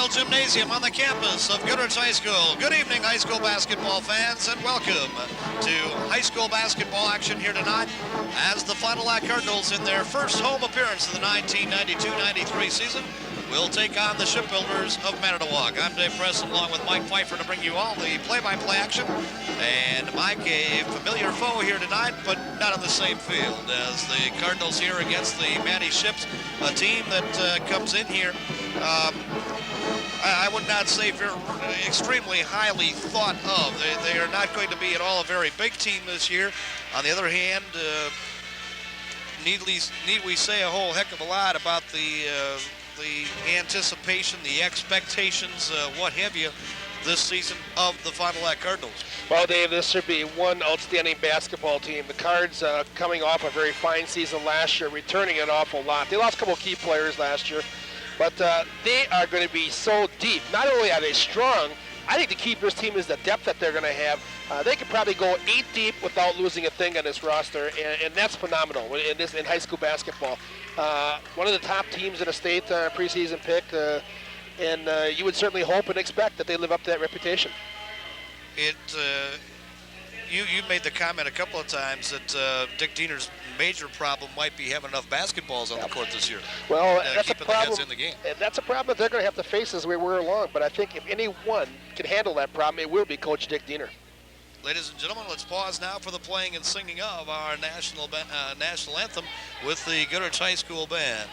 Cardinal Gymnasium on the campus of Goodrich High School. Good evening, high school basketball fans, and welcome to high school basketball action here tonight as the Fond du Lac Cardinals, in their first home appearance of the 1992-93 season, will take on the Shipbuilders of Manitowoc. I'm Dave Preston, along with Mike Pfeiffer, to bring you all the play-by-play action. And Mike, a familiar foe here tonight, but not on the same field as the Cardinals here against the Manty Ships, a team that comes in here. I would not say very, extremely highly thought of. They are not going to be at all a very big team this year. On the other hand, need we say a whole heck of a lot about the anticipation, the expectations, what have you, this season of the Fond du Lac Cardinals? Well, Dave, this should be one outstanding basketball team. The Cards coming off a very fine season last year, returning an awful lot. They lost a couple of key players last year, but they are going to be so deep. Not only are they strong, I think the key for this team is the depth that they're going to have. They could probably go 8 deep without losing a thing on this roster, and that's phenomenal in high school basketball. One of the top teams in the state, preseason pick, and you would certainly hope and expect that they live up to that reputation. You made the comment a couple of times that Dick Diener's major problem might be having enough basketballs on the court this year. Well, that's a keeping problem. The heads in the game. And that's a problem that they're going to have to face as we wear along. But I think if anyone can handle that problem, it will be Coach Dick Diener. Ladies and gentlemen, let's pause now for the playing and singing of our national anthem with the Goodrich High School Band.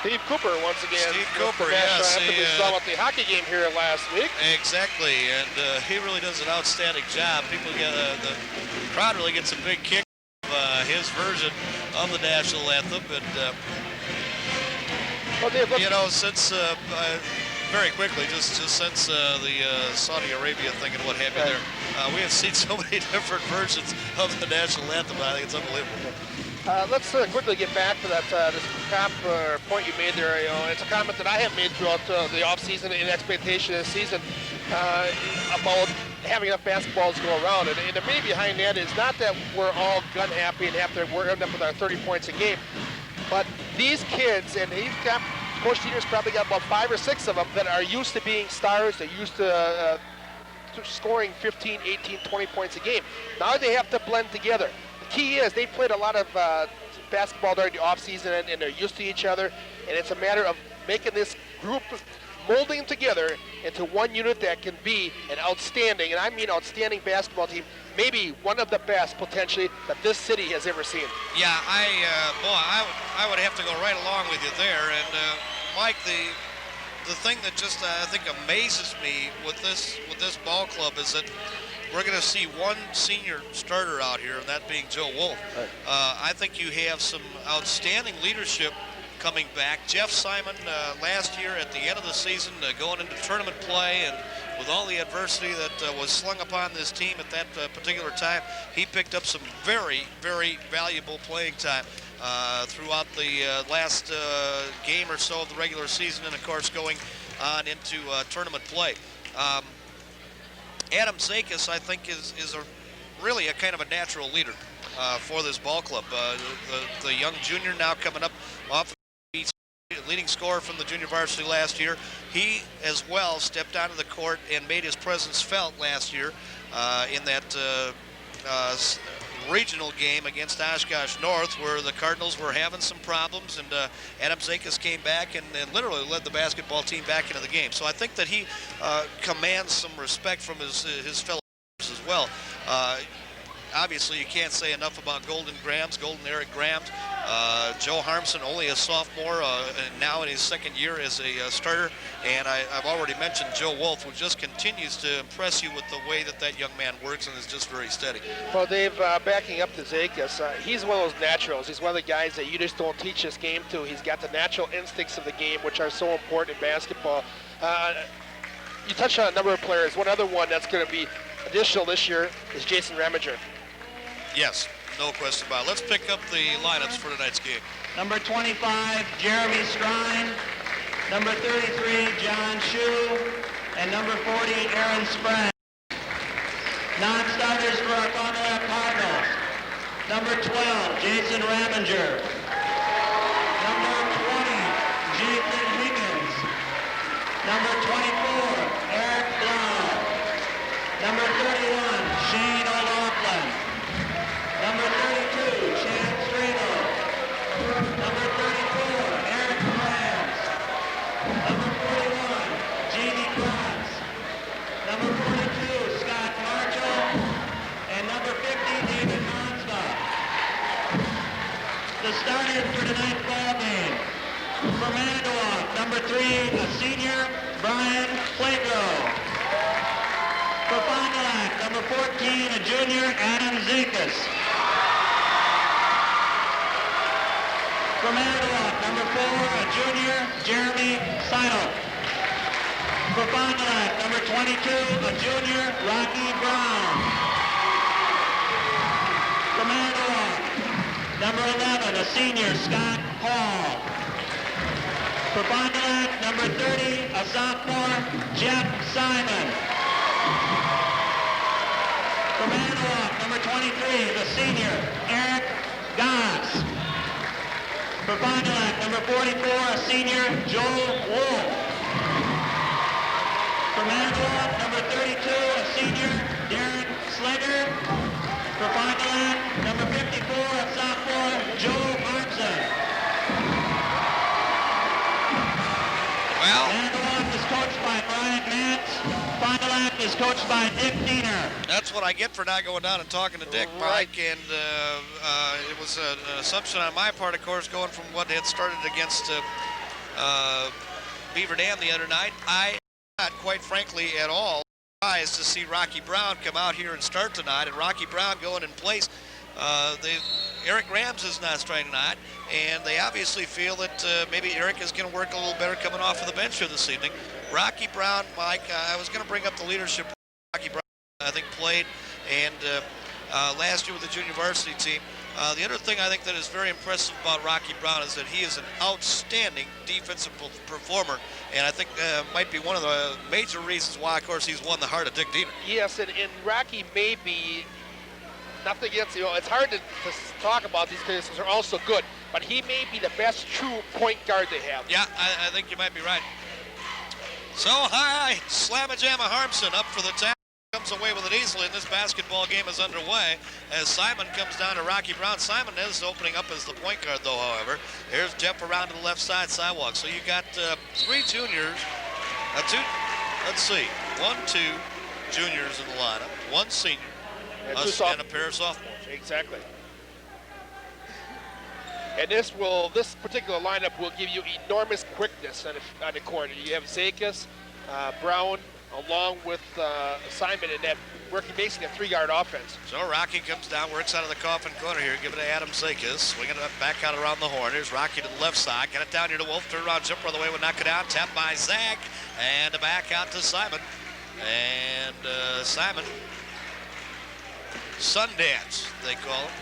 Steve Cooper once again. Steve Cooper, yes. We saw at the hockey game here last week. Exactly, and he really does an outstanding job. People get the crowd really gets a big kick of his version of the national anthem, and you know, since very quickly, just since the Saudi Arabia thing and what have you there, we have seen so many different versions of the national anthem. I think it's unbelievable. Let's quickly get back to that this top point you made there. You know, it's a comment that I have made throughout the offseason in expectation of the season about having enough basketballs to go around. And the meaning behind that is not that we're all gun happy and have to end up with our 30 points a game, but these kids, and Coach Diener's probably got about 5 or 6 of them that are used to being stars. They're used to scoring 15, 18, 20 points a game. Now they have to blend together. Key is they played a lot of basketball during the offseason, and they're used to each other, and it's a matter of making this group, molding them together into one unit that can be an outstanding, and I mean outstanding basketball team, maybe one of the best potentially that this city has ever seen. Yeah, I would have to go right along with you there, and Mike, the thing that just I think amazes me with this ball club is that we're going to see one senior starter out here, and that being Joe Wolf. Right. I think you have some outstanding leadership coming back. Jeff Simon last year at the end of the season going into tournament play, and with all the adversity that was slung upon this team at that particular time, he picked up some very, very valuable playing time throughout the last game or so of the regular season, and of course going on into tournament play. Adam Zakis, I think, is really a kind of a natural leader for this ball club. The young junior now coming up off the leading scorer from the junior varsity last year. He as well stepped onto the court and made his presence felt last year in that regional game against Oshkosh North, where the Cardinals were having some problems, and Adam Zakis came back and literally led the basketball team back into the game. So I think that he commands some respect from his fellow players as well. Obviously, you can't say enough about Golden Eric Grams. Joe Harmson, only a sophomore, and now in his second year as a starter. And I've already mentioned Joe Wolf, who just continues to impress you with the way that young man works and is just very steady. Well, Dave, backing up to Zakis, he's one of those naturals. He's one of the guys that you just don't teach this game to. He's got the natural instincts of the game, which are so important in basketball. You touched on a number of players. One other one that's going to be additional this year is Jason Reminger. Yes, no question about it. Let's pick up the lineups for tonight's game. Number 25, Jeremy Strine. Number 33, John Shue. And number 40, Aaron Sprague. Non-starters for our Fond du Lac Cardinals. Number 12, Jason Reminger. Number 20, Jason Higgins. Number 24, Eric Blau. Number 31, Shane O'Loughlin. Number 32, Chad Strano. Number 34, Eric Grams. Number 41, Jamie Kratz. Number 42, Scott Marshall. And number 50, David Hansbach. The starters for tonight's ball game. For Manitowoc, number 3, a senior, Brian Flagro. For Fond du Lac, number 14, a junior, Adam Zakis. For Manitowoc, number 4, a junior, Jeremy Seidel. For Fond du Lac, number 22, a junior, Rocky Brown. For Manitowoc, number 11, a senior, Scott Hall. For Fond du Lac, number 30, a sophomore, Jeff Simon. For Manitowoc, number 23, the senior, Eric Goss. For Fond du Lac, number 44, a senior, Joel Wolf. For Manitowoc, number 32, a senior, Darren Slager. For Fond du Lac, number 54, a sophomore, Joe Harmson. Well, Manitowoc is coached by Brian Mantz. Fond du Lac is coached by Dick Diener. that's what I get for not going down and talking to Dick, Mike, and it was an assumption on my part, of course, going from what had started against Beaver Dam the other night. I not, quite frankly, at all surprised to see Rocky Brown come out here and start tonight, and Rocky Brown going in place. Eric Grams is not starting tonight, and they obviously feel that maybe Eric is going to work a little better coming off of the bench here this evening. Rocky Brown, Mike, I was going to bring up the leadership. Rocky Brown, I think, played, and last year with the junior varsity team. The other thing I think that is very impressive about Rocky Brown is that he is an outstanding defensive performer, and I think might be one of the major reasons why, of course, he's won the heart of Dick Diener. Yes, and Rocky may be, nothing against, it's hard to talk about these players because they're all so good, but he may be the best true point guard they have. Yeah, I think you might be right. So high, Slamma-Jamma Harmson up for the tap. Comes away with it easily, and this basketball game is underway as Simon comes down to Rocky Brown. Simon is opening up as the point guard, though, however. Here's Jeff around to the left side sidewalk. So you got 3 juniors, let's see, 1, 2 juniors in the lineup, 1 senior, and a pair of sophomores. Exactly. And this particular lineup will give you enormous quickness on the corner. You have Zakis, Brown, along with Simon in that working basically a 3-yard offense. So Rocky comes down, works out of the coffin corner here, give it to Adam Zakis, swinging it back out around the horn. Here's Rocky to the left side, got it down here to Wolf, turn around, jumper on the way, would knock it out, tapped by Zach, and back out to Simon. And Simon, Sundance, they call him.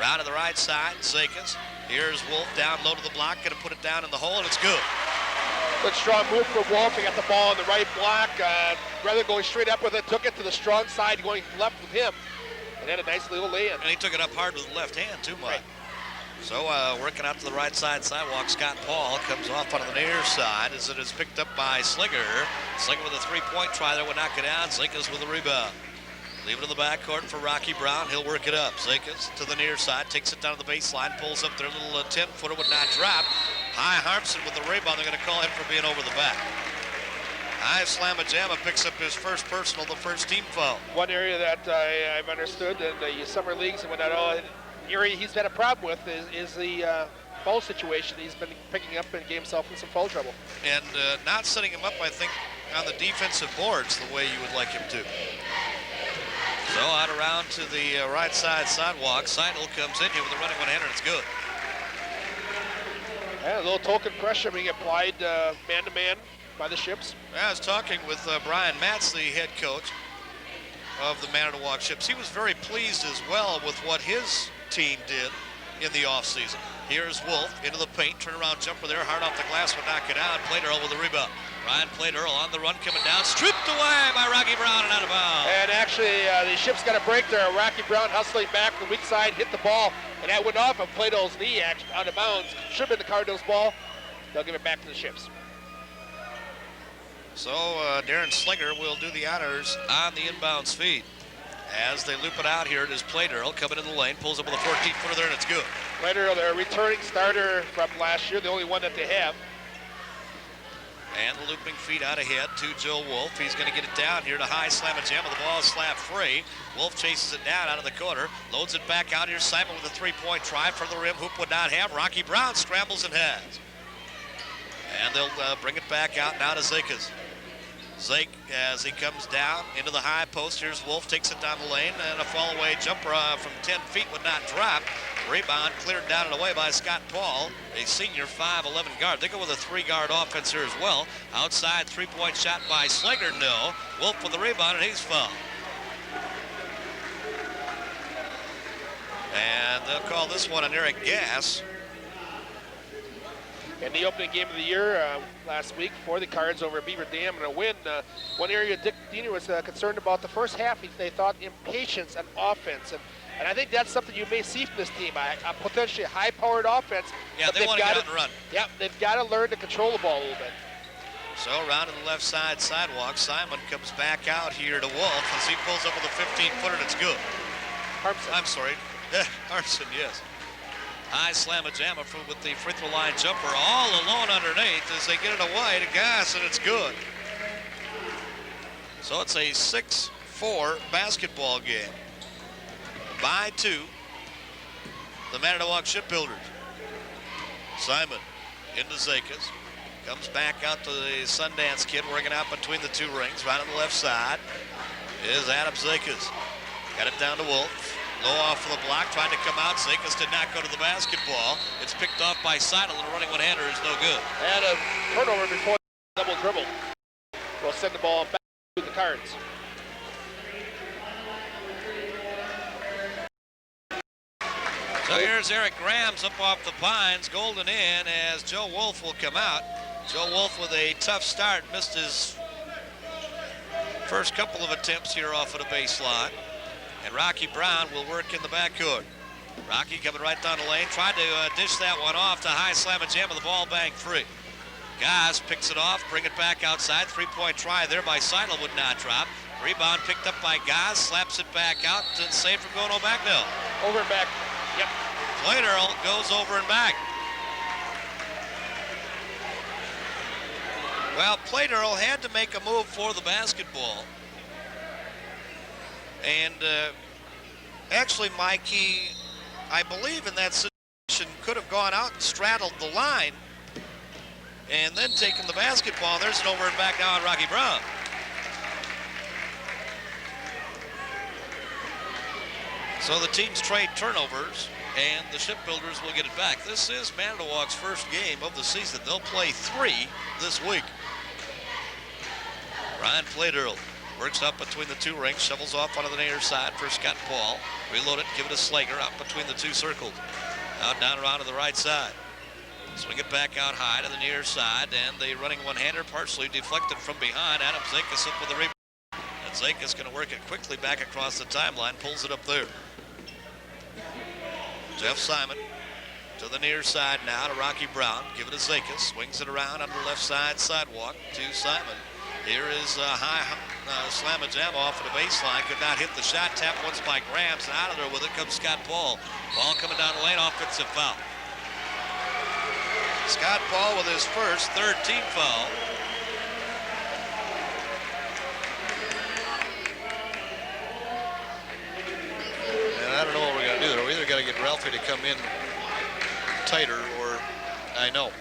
Round to the right side, Zakis. Here's Wolf down low to the block, gonna put it down in the hole, and it's good. Good strong move for Wolf. He got the ball on the right block. Rather going straight up with it, took it to the strong side, going left with him. And then a nice little lay-in. And he took it up hard with the left hand, too, Mike. Right. So working out to the right side sidewalk, Scott Paul comes off onto the near side as it is picked up by Slinger. Slinger with a three-point try there would knock it down. Zekas with the rebound. Leave it in the backcourt for Rocky Brown. He'll work it up. Zekas to the near side, takes it down to the baseline, pulls up their little 10-footer, would not drop. High Harmson with the rebound. They're going to call him for being over the back. High Slamma-Jamma picks up his first personal, the first team foul. One area that I've understood in the summer leagues and whatnot, area he's had a problem with is the foul situation. He's been picking up and getting himself in some foul trouble. And not setting him up, I think, on the defensive boards the way you would like him to. So out around to the right side sidewalk. Seidel comes in here with a running one-hander, and it's good. Yeah, a little token pressure being applied man-to-man by the Ships. I was talking with Brian Matz, the head coach of the Manitowoc Ships. He was very pleased as well with what his team did in the offseason. Here's Wolf into the paint, turnaround jumper there, hard off the glass, would knock it out. Played Earl with the rebound. Ryan played Earl on the run, coming down, stripped away by Rocky Brown and out of bounds. And actually, the Ships got a break there. Rocky Brown hustling back from the weak side, hit the ball, and that went off of Plato's knee, actually, out of bounds. Should have been the Cardinals' ball. They'll give it back to the Ships. So Darren Slinger will do the honors on the inbounds feed. As they loop it out here, it is Plate Earl coming in the lane, pulls up with a 14-footer there, and it's good. Plate Earl, their returning starter from last year, the only one that they have. And the looping feed out ahead to Joe Wolf. He's going to get it down here to High Slamma-Jamma. The ball is slapped free. Wolf chases it down out of the corner, loads it back out here. Simon with a three-point try for the rim. Hoop would not have. Rocky Brown scrambles and has. And they'll bring it back out now to Zekas. Zake, as he comes down into the high post, here's Wolf, takes it down the lane, and a fall-away jumper from 10 feet would not drop. Rebound cleared down and away by Scott Paul, a senior 5'11" guard. They go with a three-guard offense here as well. Outside three-point shot by Slinger, no. Wolf with the rebound, and he's fouled. And they'll call this one an Eric Gass. In the opening game of the year last week for the Cards over Beaver Dam and a win, one area Dick Diener was concerned about the first half. They thought impatience and offense. And I think that's something you may see from this team, a potentially high-powered offense. Yeah, they want to get out and run. Yeah, they've got to learn to control the ball a little bit. So around to the left side sidewalk, Simon comes back out here to Wolf as he pulls up with a 15-footer, and it's good. Harmson. I'm sorry. Harmson, yes. High Slamma-Jamma with the free throw line jumper all alone underneath as they get it away to Gass, and it's good. So it's a 6-4 basketball game. By 2, the Manitowoc Shipbuilders. Simon into Zekas. Comes back out to the Sundance kid working out between the two rings. Right on the left side is Adam Zekas. Got it down to Wolf. Low off of the block, trying to come out. Zekas did not go to the basketball. It's picked off by Seidel, and a running one-hander is no good. And a turnover before the double dribble. We'll send the ball back to the Cards. So here's Eric Grams up off the Pines, golden in as Joe Wolf will come out. Joe Wolf with a tough start, missed his first couple of attempts here off of the baseline. And Rocky Brown will work in the backcourt. Rocky coming right down the lane, tried to dish that one off to High Slamma-Jamma, the ball banked free. Gass picks it off, bring it back outside. Three-point try there by Seidel would not drop. Rebound picked up by Gass, slaps it back out and saved from going back now. Over and back. Yep. Plate Earl goes over and back. Well, Plate Earl had to make a move for the basketball. And actually, Mike, he, I believe in that situation, could have gone out and straddled the line and then taken the basketball. There's an over and back now on Rocky Brown. So the teams trade turnovers, and the Shipbuilders will get it back. This is Manitowoc's first game of the season. They'll play 3 this week. Ryan Plate Earl works up between the two rings, shovels off onto the near side for Scott Paul. Reload it, give it to Slager out between the two circles. Out down around to the right side. Swing it back out high to the near side, and the running one-hander partially deflected from behind. Adam Zakis up with the rebound. And Zakis going to work it quickly back across the timeline, pulls it up there. Jeff Simon to the near side now to Rocky Brown. Give it to Zakis. Swings it around on the left side sidewalk to Simon. Here is a high slam and jam off of the baseline. Could not hit the shot. Tapped once by Grams, and out of there with it comes Scott Paul. Ball coming down the lane, offensive foul. Scott Paul with his first third team foul. And I don't know what we're going to do there. We either got to get Ralphie to come in tighter, or I know.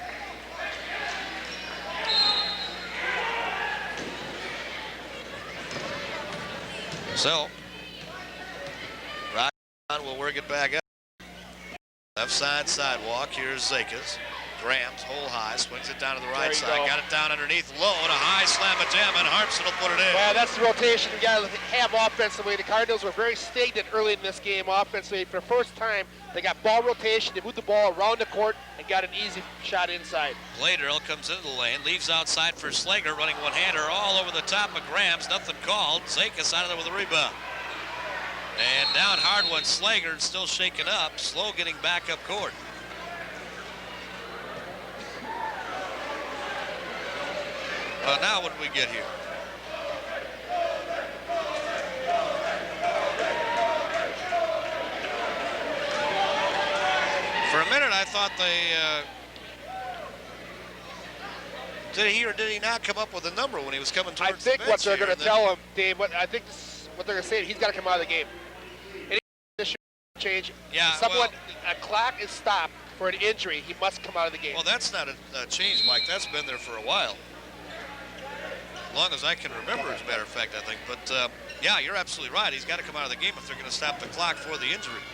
So, Rock will work it back up. Left side sidewalk. Here's Zakis. Grams, hole high, swings it down to the right side. Got it down underneath, low, and a high slam a jam, and Harmson will put it in. Well, that's the rotation you got to have offensively. The Cardinals were very stagnant early in this game offensively. For the first time, they got ball rotation. They moved the ball around the court and got an easy shot inside. Bladerl comes into the lane, leaves outside for Slager, running one-hander all over the top of Grams. Nothing called. Zakis out of there with a rebound. And down hard one, Slager still shaken up, slow getting back up court. Now what do we get here? For a minute I thought they did he or did he not come up with a number when he was coming towards the bench? I think what they're going to tell him, Dave, what they're going to say, he's got to come out of the game. This should change. Yeah, a clock is stopped for an injury. He must come out of the game. Well, that's not a change, Mike. That's been there for a while. As long as I can remember, as a matter of fact, I think. But, yeah, you're absolutely right. He's got to come out of the game if they're going to stop the clock for the injury.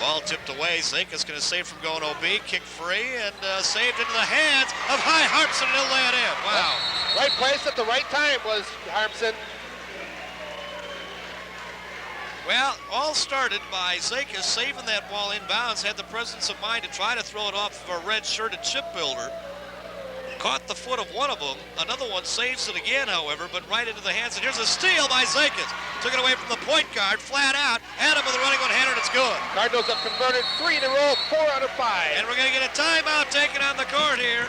Ball tipped away. Zakis going to save from going OB. Kick free and saved into the hands of High Harmson, and he'll lay it in. Wow. Right place at the right time was Harmson. Well, all started by Zakis saving that ball inbounds, had the presence of mind to try to throw it off of a red-shirted shipbuilder. Caught the foot of one of them. Another one saves it again, however, but right into the hands. And here's a steal by Zakis. Took it away from the point guard, flat out. Adam with a running one-hander, and it's good. Cardinals have converted 3 in a row, 4 out of 5. And we're going to get a timeout taken on the court here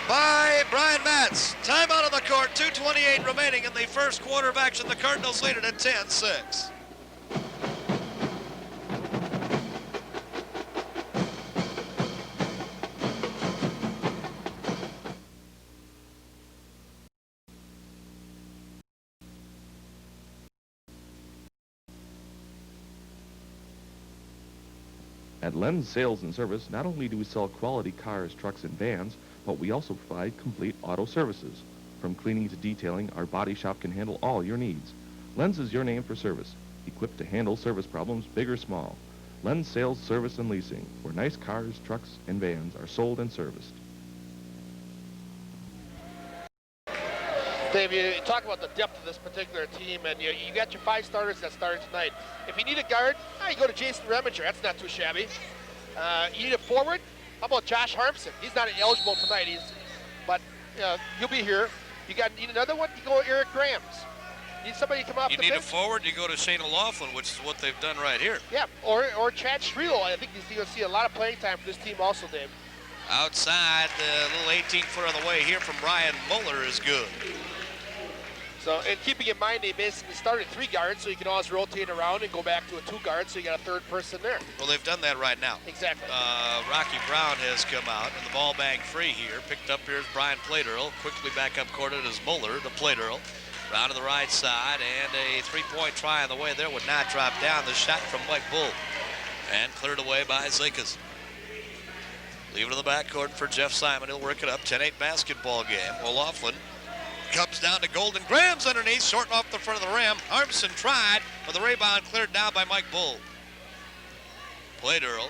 by Brian Matz. Timeout on the court, 2:28 remaining in the first quarter of action. The Cardinals lead it at 10-6. At Lenz Sales and Service, not only do we sell quality cars, trucks, and vans, but we also provide complete auto services. From cleaning to detailing, our body shop can handle all your needs. Lenz is your name for service, equipped to handle service problems, big or small. Lenz Sales, Service, and Leasing, where nice cars, trucks, and vans are sold and serviced. Dave, you talk about the depth of this particular team, and you got your 5 starters that started tonight. If you need a guard, you go to Jason Reminger. That's not too shabby. You need a forward? How about Josh Harmson? He's not eligible tonight, but he'll be here. You need another one? You go with Eric Grams. Need somebody to come off the bench. You need a forward, you go to Shane O'Laughlin, which is what they've done right here. Yeah, or Chad Schriedel. I think he's going to see a lot of playing time for this team also, Dave. Outside, the little 18-foot on the way here from Brian Muller is good. So, and keeping in mind, they basically started 3 guards, so you can always rotate around and go back to a 2 guard, so you got a 3rd person there. Well, they've done that right now. Exactly. Rocky Brown has come out, and the ball bang free here. Picked up here is Brian Platerl. Quickly back up court it is Muller, the Platerl. Round to the right side, and a 3-point try on the way there would not drop down. The shot from Mike Bull, and cleared away by Zakis. Leave it in the backcourt for Jeff Simon. He'll work it up. 10-8 basketball game. O'Laughlin comes down to Golden. Grams underneath, shorting off the front of the rim. Harmson tried, but the rebound cleared down by Mike Bull. Platerl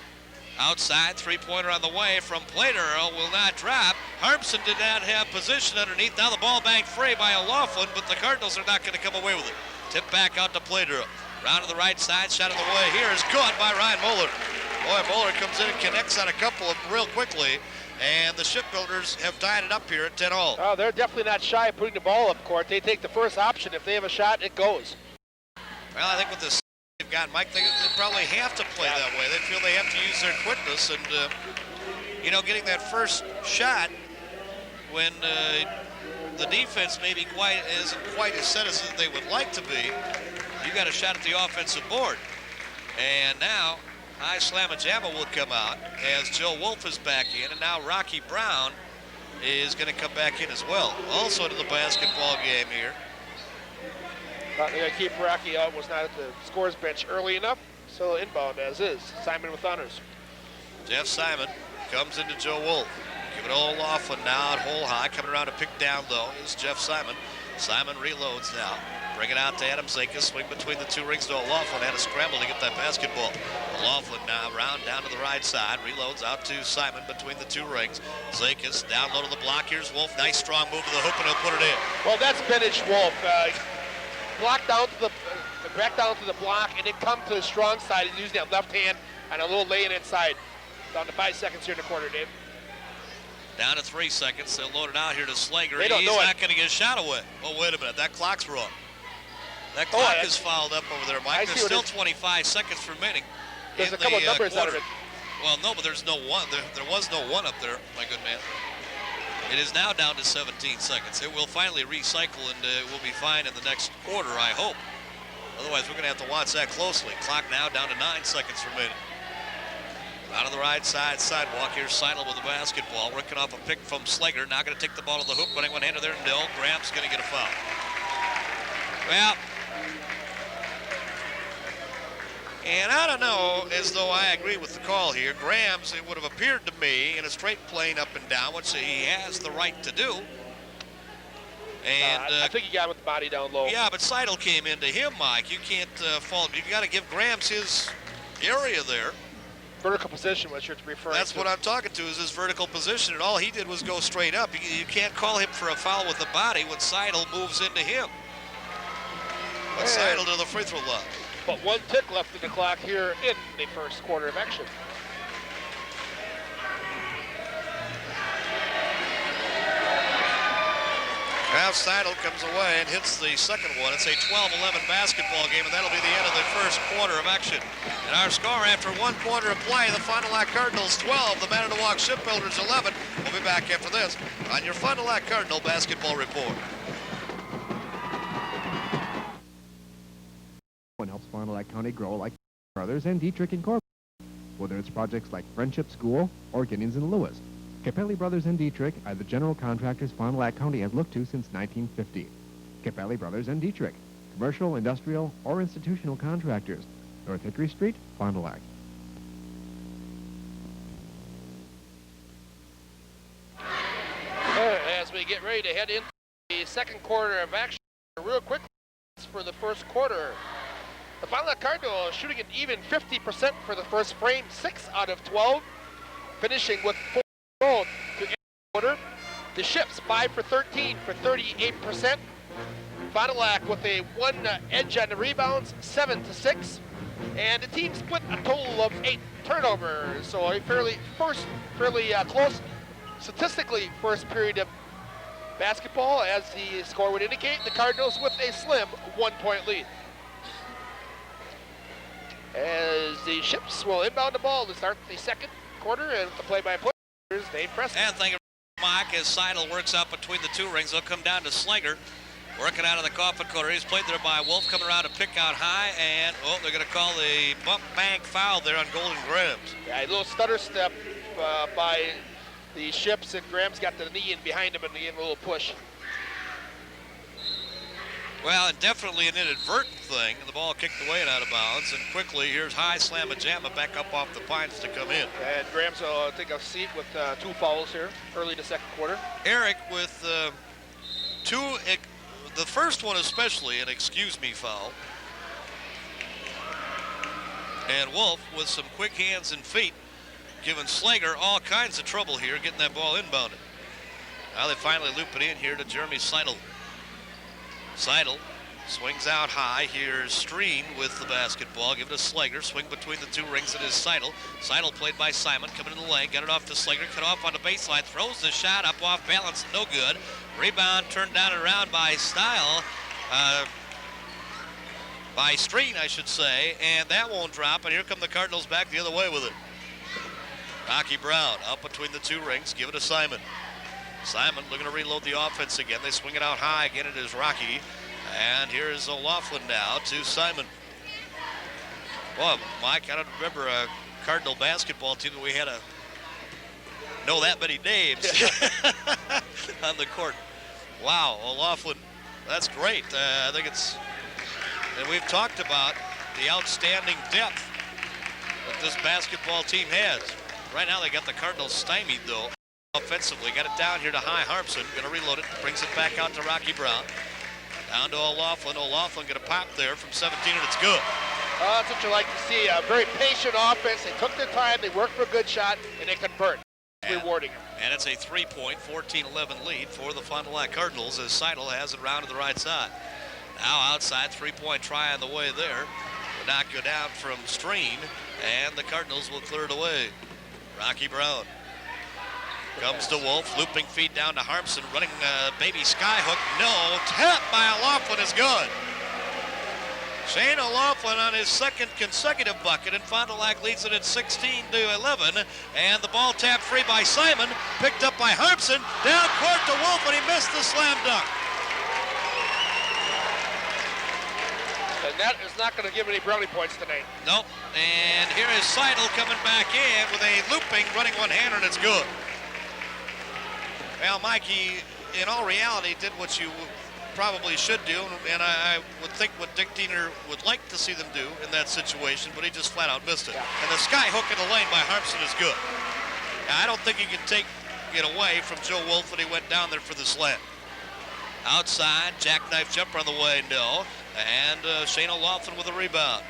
outside, 3-pointer on the way from Platerl will not drop. Harmson did not have position underneath. Now the ball banked free by O'Laughlin, but the Cardinals are not going to come away with it. Tip back out to Platerl. Round to the right side, shot on the way here is good by Ryan Muller. Boy, Bowler comes in and connects on a couple of them real quickly, and the Shipbuilders have tied it up here at 10-all. Oh, they're definitely not shy of putting the ball up court. They take the first option. If they have a shot, it goes. Well, I think with this they've got, Mike, they probably have to play that way. They feel they have to use their quickness, and you know, getting that first shot when the defense maybe isn't quite as set as they would like to be, you got a shot at the offensive board. And now High Slamma-Jamma will come out as Joe Wolf is back in, and now Rocky Brown is going to come back in as well. Also to the basketball game here. They're going to keep Rocky out. Was not at the scores bench early enough, so inbound as is. Simon with honors. Jeff Simon comes into Joe Wolf. Give it all off and now at hole high. Coming around to pick down though is Jeff Simon. Simon reloads now. Bring it out to Adam Zakis. Swing between the two rings to O'Laughlin. Had a scramble to get that basketball. O'Laughlin now round down to the right side. Reloads out to Simon between the two rings. Zakis down low to the block. Here's Wolf. Nice strong move to the hoop and he'll put it in. Well, that's vintage Wolf. Block down to the back down to the block and then come to the strong side and using that left hand and a little lay-in inside. Down to 5 seconds here in the quarter, Dave. Down to 3 seconds. They'll load it out here to Slager. They don't He's know not going to get a shot away. Oh, wait a minute. That clock's wrong. That clock is fouled up over there, Mike. There's still 25 seconds remaining. There's a couple of numbers out of it. Well, no, but there's no one. There was no one up there, my good man. It is now down to 17 seconds. It will finally recycle and will be fine in the next quarter, I hope. Otherwise, we're going to have to watch that closely. Clock now down to 9 seconds remaining. Out of the right side sidewalk, here's Seidel with the basketball. Working off a pick from Slager. Now going to take the ball to the hoop. Running one hand to there. No, Graham's going to get a foul. Well, and I don't know as though I agree with the call here. Graham's, it would have appeared to me, in a straight plane up and down, which he has the right to do. And I think he got him with the body down low. Yeah, but Seidel came into him, Mike. You can't fault him. You've got to give Graham's his area there. Vertical position, what you're referring to. That's what I'm talking to, is his vertical position, and all he did was go straight up. You can't call him for a foul with the body when Seidel moves into him. But Seidel to the free throw line. But 1 tick left in the clock here in the first quarter of action. Now Seidel comes away and hits the second one. It's a 12-11 basketball game, and that'll be the end of the first quarter of action. And our score after 1 quarter of play, the Fond du Lac Cardinals 12, the Manitowoc Shipbuilders 11. We'll be back after this on your Fond du Lac Cardinal Basketball Report. One helps Fond du Lac County grow like Brothers and Dietrich Incorporated, whether it's projects like Friendship School or Gideons and Lewis. Capelli Brothers and Dietrich are the general contractors Fond du Lac County has looked to since 1950. Capelli Brothers and Dietrich, commercial, industrial, or institutional contractors. North Hickory Street, Fond du Lac. As we get ready to head into the second quarter of action, real quick for the first quarter. The Fond du Lac Cardinals shooting an even 50% for the first frame, 6 out of 12, finishing with 4 to end the quarter. The Ships 5 for 13 for 38%. Fond du Lac with a 1 edge on the rebounds, 7 to 6, and the team split a total of 8 turnovers. So a fairly close, statistically first period of basketball, as the score would indicate. The Cardinals with a slim 1-point lead. As the Ships will inbound the ball to start the second quarter, and the play-by-play is Dave Preston. And thank you, Mike, as Seidel works out between the two rings. They'll come down to Slager, working out of the coffin corner. He's played there by Wolf, coming around to pick out high, and they're going to call the bump bank foul there on Golden Grams. Yeah, a little stutter step by the Ships, and Graham's got the knee in behind him and gave him a little push. Well, and definitely an inadvertent thing, and the ball kicked away and out of bounds. And quickly, here's High Slamma-Jamma back up off the Pines to come in. And Graham's will take a seat with 2 fouls here early in the second quarter. Eric with 2, the first one especially, an excuse me foul. And Wolf with some quick hands and feet, giving Slager all kinds of trouble here, getting that ball inbounded. Now they finally loop it in here to Jeremy Seidel. Seidel Swings out high. Here's Streen with the basketball. Give it to Slager. Swing between the two rings. It is Seidel. Seidel played by Simon. Coming in the lane. Got it off to Slager. Cut off on the baseline. Throws the shot up off balance. No good. Rebound turned down and around by Style. By Streen, I should say. And that won't drop. And here come the Cardinals back the other way with it. Rocky Brown up between the two rings. Give it to Simon. Simon looking to reload the offense again. They swing it out high. Again, it is Rocky. And here's O'Loughlin now to Simon. Boy, Mike, I don't remember a Cardinal basketball team that we had to know that many names on the court. Wow, O'Loughlin, that's great. I think it's, and we've talked about the outstanding depth that this basketball team has. Right now they got the Cardinals stymied though, offensively. Got it down here to High Harmson, gonna reload it, brings it back out to Rocky Brown. Down to O'Loughlin. O'Loughlin gonna pop there from 17 and it's good. That's what you like to see. A very patient offense. They took their time, they worked for a good shot, and they convert. Rewarding them. And it's a 3-point, 14-11 lead for the Fond du Lac Cardinals as Seidel has it around to the right side. Now outside, 3-point try on the way there. Will not go down from Streen, and the Cardinals will clear it away. Rocky Brown comes to Wolf, looping feed down to Harmson, running baby skyhook. No, tap by O'Loughlin is good. Shane O'Loughlin on his second consecutive bucket, and Fond du Lac leads it at 16-11. And the ball tapped free by Simon, picked up by Harmson, down court to Wolf, and he missed the slam dunk. And that is not going to give any brownie points tonight. Nope. And here is Seidel coming back in with a looping, running one-hander, and it's good. Well, Mike, he, in all reality, did what you probably should do, and I would think what Dick Diener would like to see them do in that situation, but he just flat out missed it. And the sky hook in the lane by Harmson is good. Now, I don't think he can take it away from Joe Wolf when he went down there for the slam. Outside, jackknife jumper on the way, no. And Shane O'Loughlin with a rebound.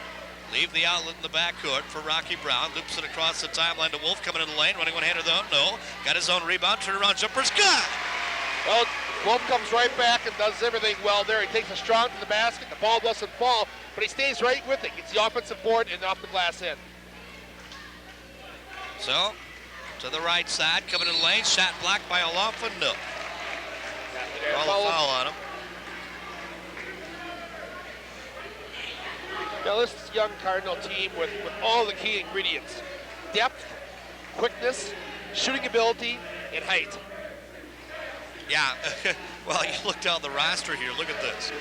Leave the outlet in the backcourt for Rocky Brown. Loops it across the timeline to Wolf, coming in the lane, running one-hander though, no. Got his own rebound, turnaround jumper's good! Well, Wolf comes right back and does everything well there. He takes a strong to the basket. The ball doesn't fall, but he stays right with it. Gets the offensive board and off the glass end. So, to the right side, coming in the lane, shot blocked by O'Loughlin, no. Call a foul on him. Now this young Cardinal team with all the key ingredients. Depth, quickness, shooting ability, and height. Yeah, well, you look down the roster here, look at this.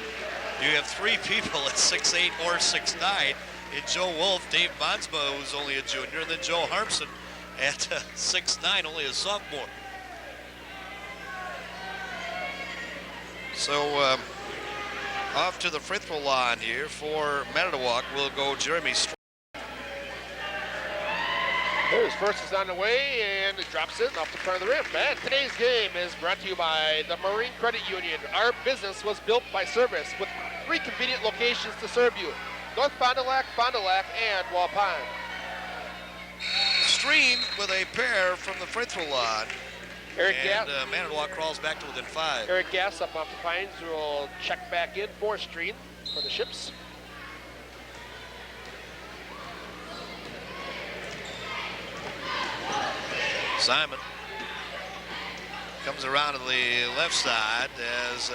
You have three people at 6'8" or 6'9", and Joe Wolf, Dave Bonsma, who's only a junior, and then Joe Harmson at 6'9", only a sophomore. So, off to the free throw line here for Manitowoc will go Jeremy Strong. His first is on the way, and it drops in off the front of the rim. And today's game is brought to you by the Marine Credit Union. Our business was built by service with 3 convenient locations to serve you. North Fond du Lac, and Waupun. Stream with a pair from the free throw line. Eric and Gass. Manitowoc crawls back to within 5. Eric Gass up off the Pines will check back in for Stream for the Ships. Simon comes around to the left side as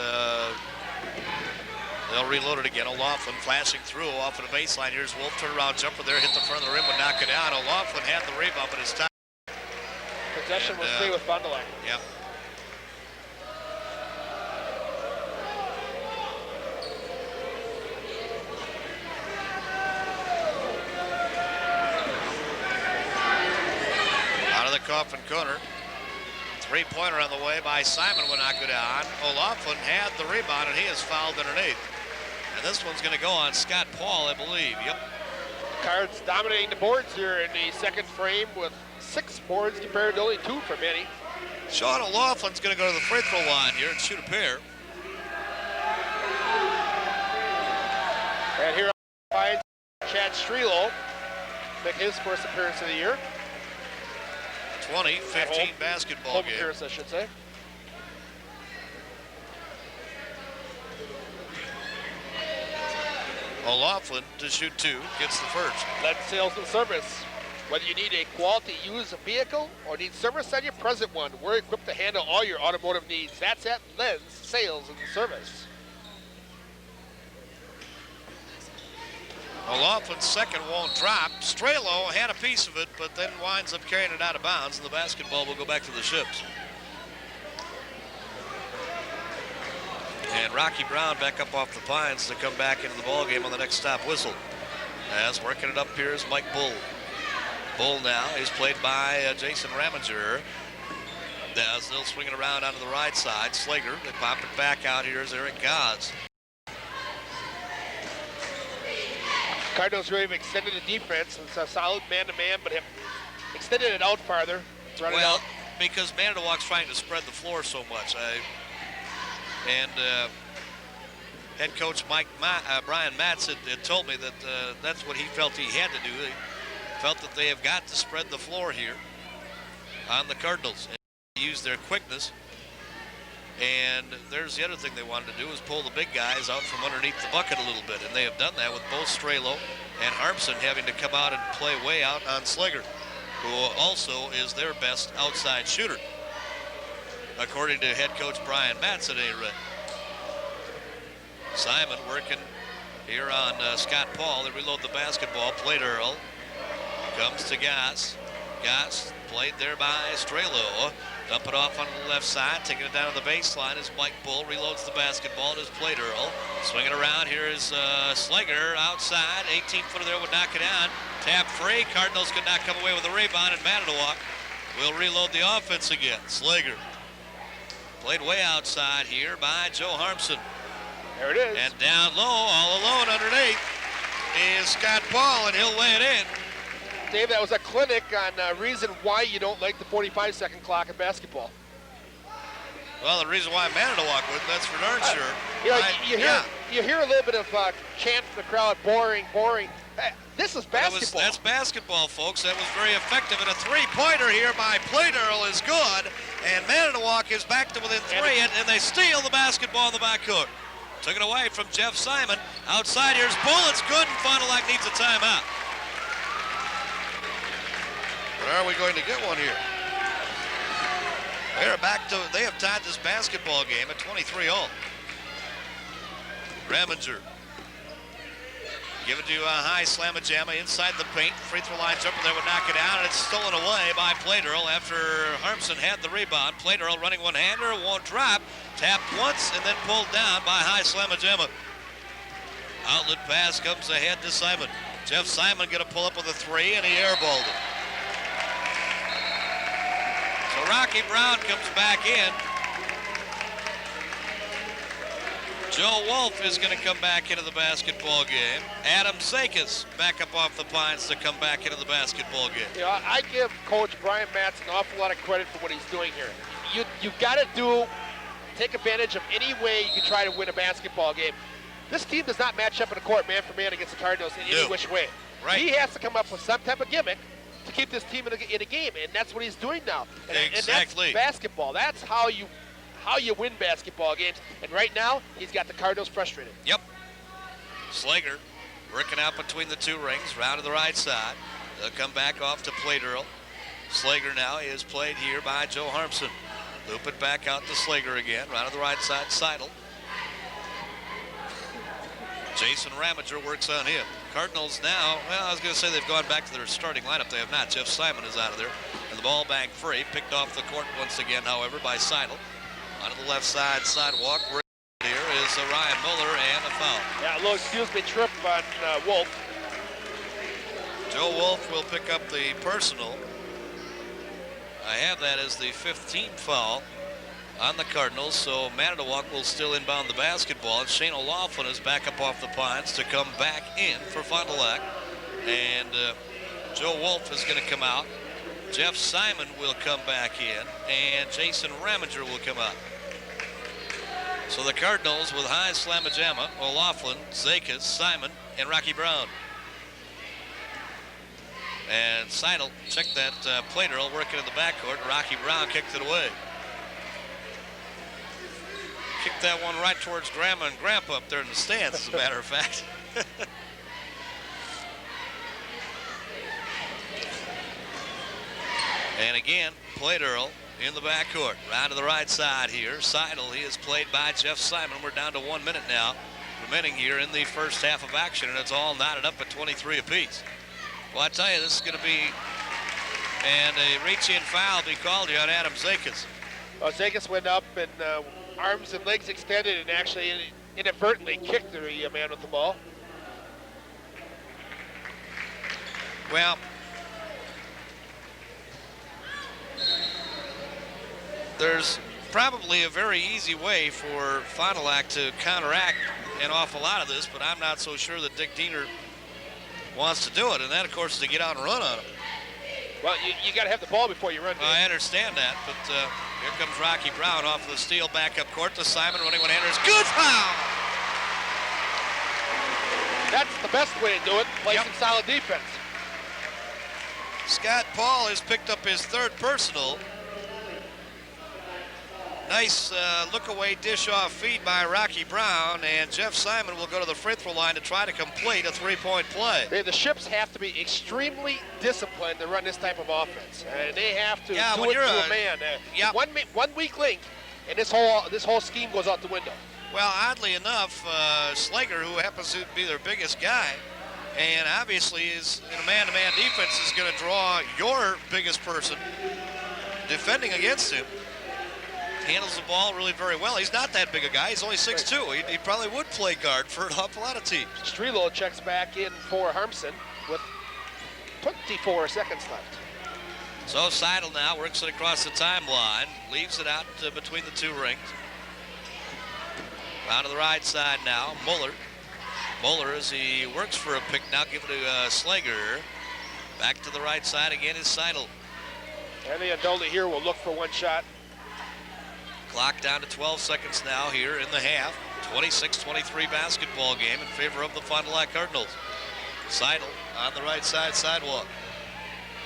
they'll reload it again. O'Loughlin flashing through off of the baseline. Here's Wolf, turnaround jumper there, hit the front of the rim, but knock it down. O'Loughlin had the rebound, but it's time. Possession will stay with Fond du Lac. Yep. Out of the coffin corner. 3-pointer on the way by Simon will not go down. O'Loughlin had the rebound, and he is fouled underneath. And this one's going to go on Scott Paul, I believe. Yep. Cards dominating the boards here in the second frame with 6 boards compared to only 2 for Manny. Sean O'Loughlin's going to go to the free throw line here and shoot a pair. And here finds Chad Strelo make his first appearance of the year. 20-15 basketball home game. appearance, I should say. O'Laughlin to shoot 2, gets the first. Lens Sales and Service. Whether you need a quality used vehicle or need service on your present one, we're equipped to handle all your automotive needs. That's at Lens Sales and Service. O'Loughlin's second won't drop. Strelo had a piece of it, but then winds up carrying it out of bounds, and the basketball will go back to the Ships. And Rocky Brown back up off the Pines to come back into the ball game on the next stop whistle. As working it up here is Mike Bull. Bull now is played by Jason Raminger. As they'll swing it around onto the right side. Slager, they pop it back out here is Eric Gods. Cardinals really have extended the defense. It's a solid man-to-man, but have extended it out farther. Well, because Manitowoc's trying to spread the floor so much. Head coach Brian Matz had told me that that's what he felt he had to do. He felt that they have got to spread the floor here on the Cardinals and use their quickness. And there's the other thing they wanted to do is pull the big guys out from underneath the bucket a little bit. And they have done that with both Strelo and Harmson having to come out and play way out on Slager, who also is their best outside shooter, according to head coach Brian Matz at any rate. Simon working here on Scott Paul. They reload the basketball. Played Earl. Comes to Goss. Goss played there by Strelo. Dump it off on the left side. Taking it down to the baseline is Mike Bull. Reloads the basketball. It is played Earl. Swinging around here is Slager outside. 18-footer there would knock it down. Tap free. Cardinals could not come away with the rebound, and Manitowoc will reload the offense again. Slager played way outside here by Joe Harmson. There it is. And down low, all alone underneath, is Scott Paul, and he'll lay it in. Dave, that was a clinic on reason why you don't like the 45-second clock in basketball. Well, the reason why Manitowoc would, that's for darn sure. You hear a little bit of chant from the crowd, boring, boring. This is basketball. That's basketball, folks. That was very effective. And a three-pointer here by Playdurl is good. And Manitowoc is back to within 3, and they steal the basketball in the backcourt. Took it away from Jeff Simon. Outside here's Bull. It's good, and Fond du Lac needs a timeout. But are we going to get one here? They have tied this basketball game at 23-all. Raminger. Give it to High Slamma-Jamma inside the paint. Free throw line jumper there would knock it down, and it's stolen away by Playdurl after Harmson had the rebound. Playdurl running one-hander, won't drop. Tapped once and then pulled down by High Slamma-Jamma. Outlet pass comes ahead to Simon. Jeff Simon going to pull up with a 3, and he airballed it. So Rocky Brown comes back in. Joe Wolf is going to come back into the basketball game. Adam Sakis back up off the Pines to come back into the basketball game. You know, I give Coach Brian Matz an awful lot of credit for what he's doing here. You've got to take advantage of any way you can try to win a basketball game. This team does not match up in the court man for man against the Cardinals in any which way. Right. He has to come up with some type of gimmick to keep this team in a game, and that's what he's doing now. Exactly. And that's basketball. That's how you win basketball games. And right now, he's got the Cardinals frustrated. Yep. Slager working out between the 2 rings, round to the right side. They'll come back off to Playdurl. Slager now is played here by Joe Harmson. Loop it back out to Slager again, round to the right side, Seidel. Jason Raminger works on him. Cardinals now, well, I was going to say they've gone back to their starting lineup. They have not. Jeff Simon is out of there. And the ball banked free. Picked off the court once again, however, by Seidel. Onto the left side sidewalk. Here is Ryan Muller and a foul. Yeah, a little, excuse me, trip on Wolf. Joe Wolf will pick up the personal. I have that as the 15th foul on the Cardinals, so Manitowoc will still inbound the basketball, and Shane O'Laughlin is back up off the Pines to come back in for Fond du Lac. And Joe Wolf is going to come out. Jeff Simon will come back in, and Jason Raminger will come out. So the Cardinals with High Slamma-Jamma, O'Laughlin, Zakis, Simon, and Rocky Brown. And Seidel checked that Playdurl working in the backcourt. Rocky Brown kicked it away. Kicked that one right towards Grandma and Grandpa up there in the stands, as a matter of fact. And again, played Earl in the backcourt. Round to the right side here. Seidel, he is played by Jeff Simon. We're down to 1 minute now remaining here in the first half of action, and it's all knotted up at 23 apiece. Well, I tell you, this is going to be, and a reach-in foul be called here on Adam Zakis. Well, Zakis went up and arms and legs extended and actually inadvertently kicked the man with the ball. Well, there's probably a very easy way for Fond du Lac to counteract an awful lot of this, but I'm not so sure that Dick Diener wants to do it, and that, of course, is to get out and run on him. Well, you got to have the ball before you run. I understand that, but here comes Rocky Brown off of the steal back up court to Simon running one enters. Good foul! That's the best way to do it, play some solid defense. Scott Paul has picked up his third personal. Nice look-away dish-off feed by Rocky Brown, and Jeff Simon will go to the free throw line to try to complete a three-point play. The Ships have to be extremely disciplined to run this type of offense. They have to do it to a man. One weak link, and this whole scheme goes out the window. Well, oddly enough, Slager, who happens to be their biggest guy, and obviously is in a man-to-man defense, is going to draw your biggest person defending against him. Handles the ball really very well. He's not that big a guy. He's only 6'2". He probably would play guard for an awful lot of teams. Strelo checks back in for Harmson with 24 seconds left. So Seidel now works it across the timeline, leaves it out between the two rings. Round to the right side now, Muller. Muller, as he works for a pick now, give it to Slager. Back to the right side again is Seidel. And the Adoli here will look for one shot. Clock down to 12 seconds now here in the half. 26-23 basketball game in favor of the Fond du Lac Cardinals. Seidel on the right side sidewalk.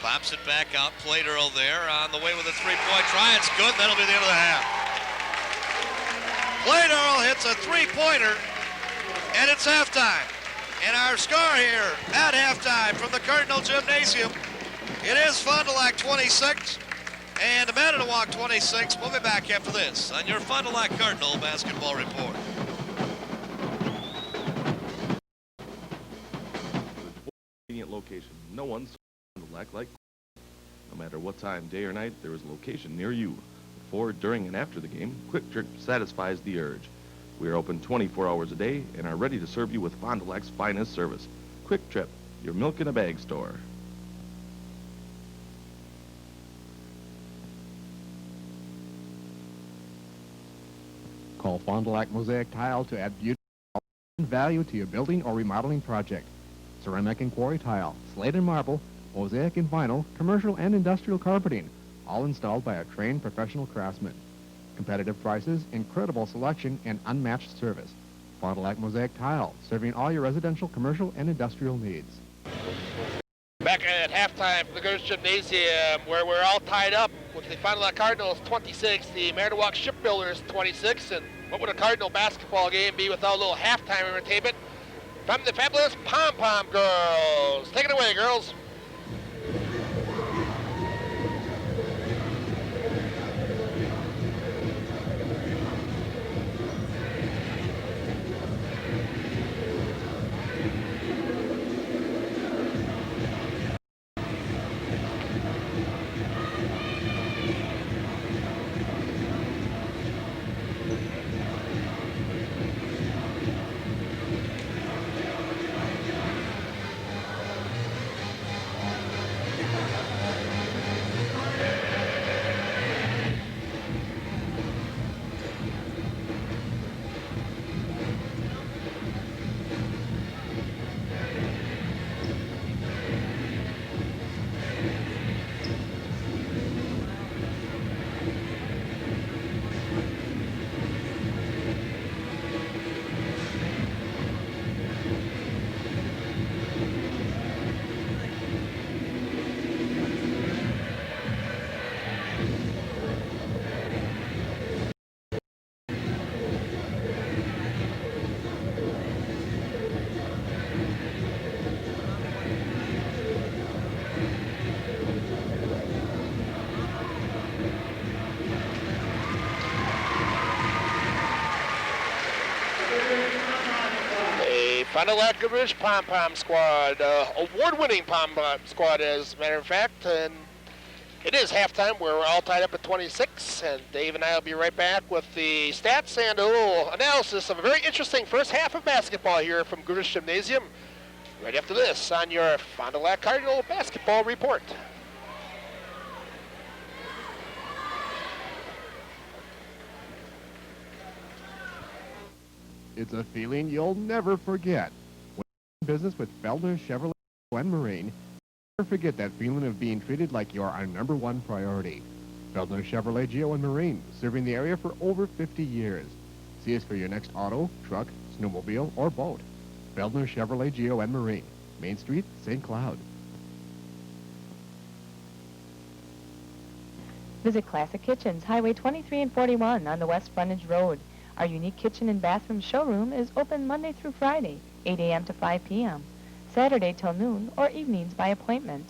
Pops it back out. Played Earl there on the way with a three-point try. It's good. That'll be the end of the half. Played Earl hits a three-pointer, and it's halftime. And our score here at halftime from the Cardinal Gymnasium, it is Fond du Lac 26 and the Manitowoc 26. We'll be back after this on your Fond du Lac Cardinal Basketball Report. Convenient location. No one's Fond du Lac like. No matter what time, day or night, there is a location near you. Before, during, and after the game, Quick Trip satisfies the urge. We are open 24 hours a day and are ready to serve you with Fond du Lac's finest service. Quick Trip, your milk-in-a-bag store. Call Fond du Lac Mosaic Tile to add beauty and value to your building or remodeling project. Ceramic and quarry tile, slate and marble, mosaic and vinyl, commercial and industrial carpeting, all installed by a trained professional craftsman. Competitive prices, incredible selection, and unmatched service. Fond du Lac Mosaic Tile, serving all your residential, commercial, and industrial needs. Back at halftime for the Girls Gymnasium, where we're all tied up with the Fond du Lac Cardinals 26, the Manitowoc Shipbuilders 26, and what would a Cardinal basketball game be without a little halftime entertainment from the fabulous Pom Pom Girls? Take it away, girls. Fond du Lac Goodrich Pom-Pom Squad, award-winning Pom-Pom Squad, as a matter of fact, and it is halftime. We're all tied up at 26, and Dave and I will be right back with the stats and a little analysis of a very interesting first half of basketball here from Goodrich Gymnasium. Right after this on your Fond du Lac Cardinal Basketball Report. It's a feeling you'll never forget. When in business with Feldner Chevrolet and Marine, never forget that feeling of being treated like you're our #1 priority. Feldner Chevrolet Geo and Marine, serving the area for over 50 years. See us for your next auto, truck, snowmobile, or boat. Feldner Chevrolet Geo and Marine, Main Street, St. Cloud. Visit Classic Kitchens, Highway 23 and 41 on the West Frontage Road. Our unique kitchen and bathroom showroom is open Monday through Friday, 8 a.m. to 5 p.m., Saturday till noon, or evenings by appointment.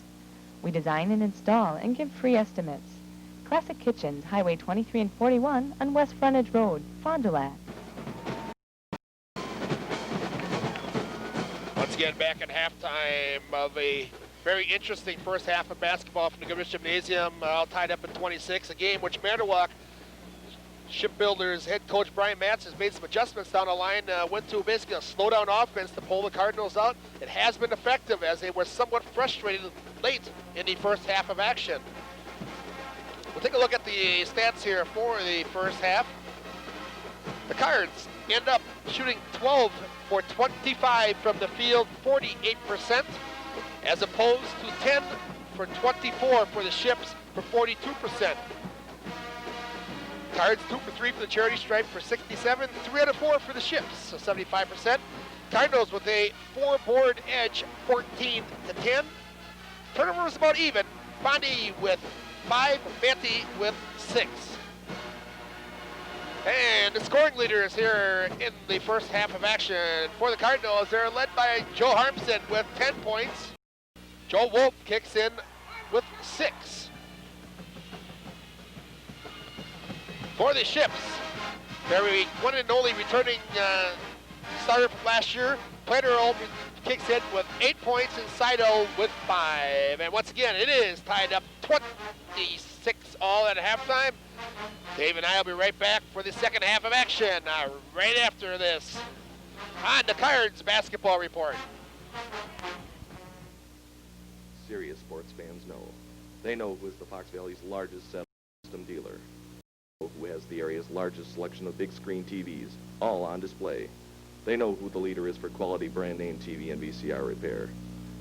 We design and install and give free estimates. Classic Kitchens, Highway 23 and 41 on West Frontage Road, Fond du Lac. Once again, back at halftime of a very interesting first half of basketball from the Goodrich Gymnasium, all tied up at 26, a game which Manitowoc Shipbuilders head coach Brian Matz has made some adjustments down the line, went to basically a slow-down offense to pull the Cardinals out. It has been effective as they were somewhat frustrated late in the first half of action. We'll take a look at the stats here for the first half. The Cards end up shooting 12 for 25 from the field, 48%, as opposed to 10 for 24 for the Ships for 42%. Cards 2 for 3 for the charity stripe for 67, 3 out of 4 for the Ships, so 75%. Cardinals with a 4-board edge, 14 to 10. Turnover is about even. Fondy with 5, Manty with 6. And the scoring leaders here in the first half of action for the Cardinals, they're led by Joe Harmson with 10 points. Joe Wolf kicks in with 6. For the Ships, their one and only returning starter from last year, Planero kicks in with 8 points and Seidel with 5. And once again, it is tied up 26 all at halftime. Dave and I will be right back for the second half of action right after this on the Cards Basketball Report. Serious sports fans know. They know who is the Fox Valley's largest system dealer, who has the area's largest selection of big screen TVs, all on display. They know who the leader is for quality brand name TV and VCR repair.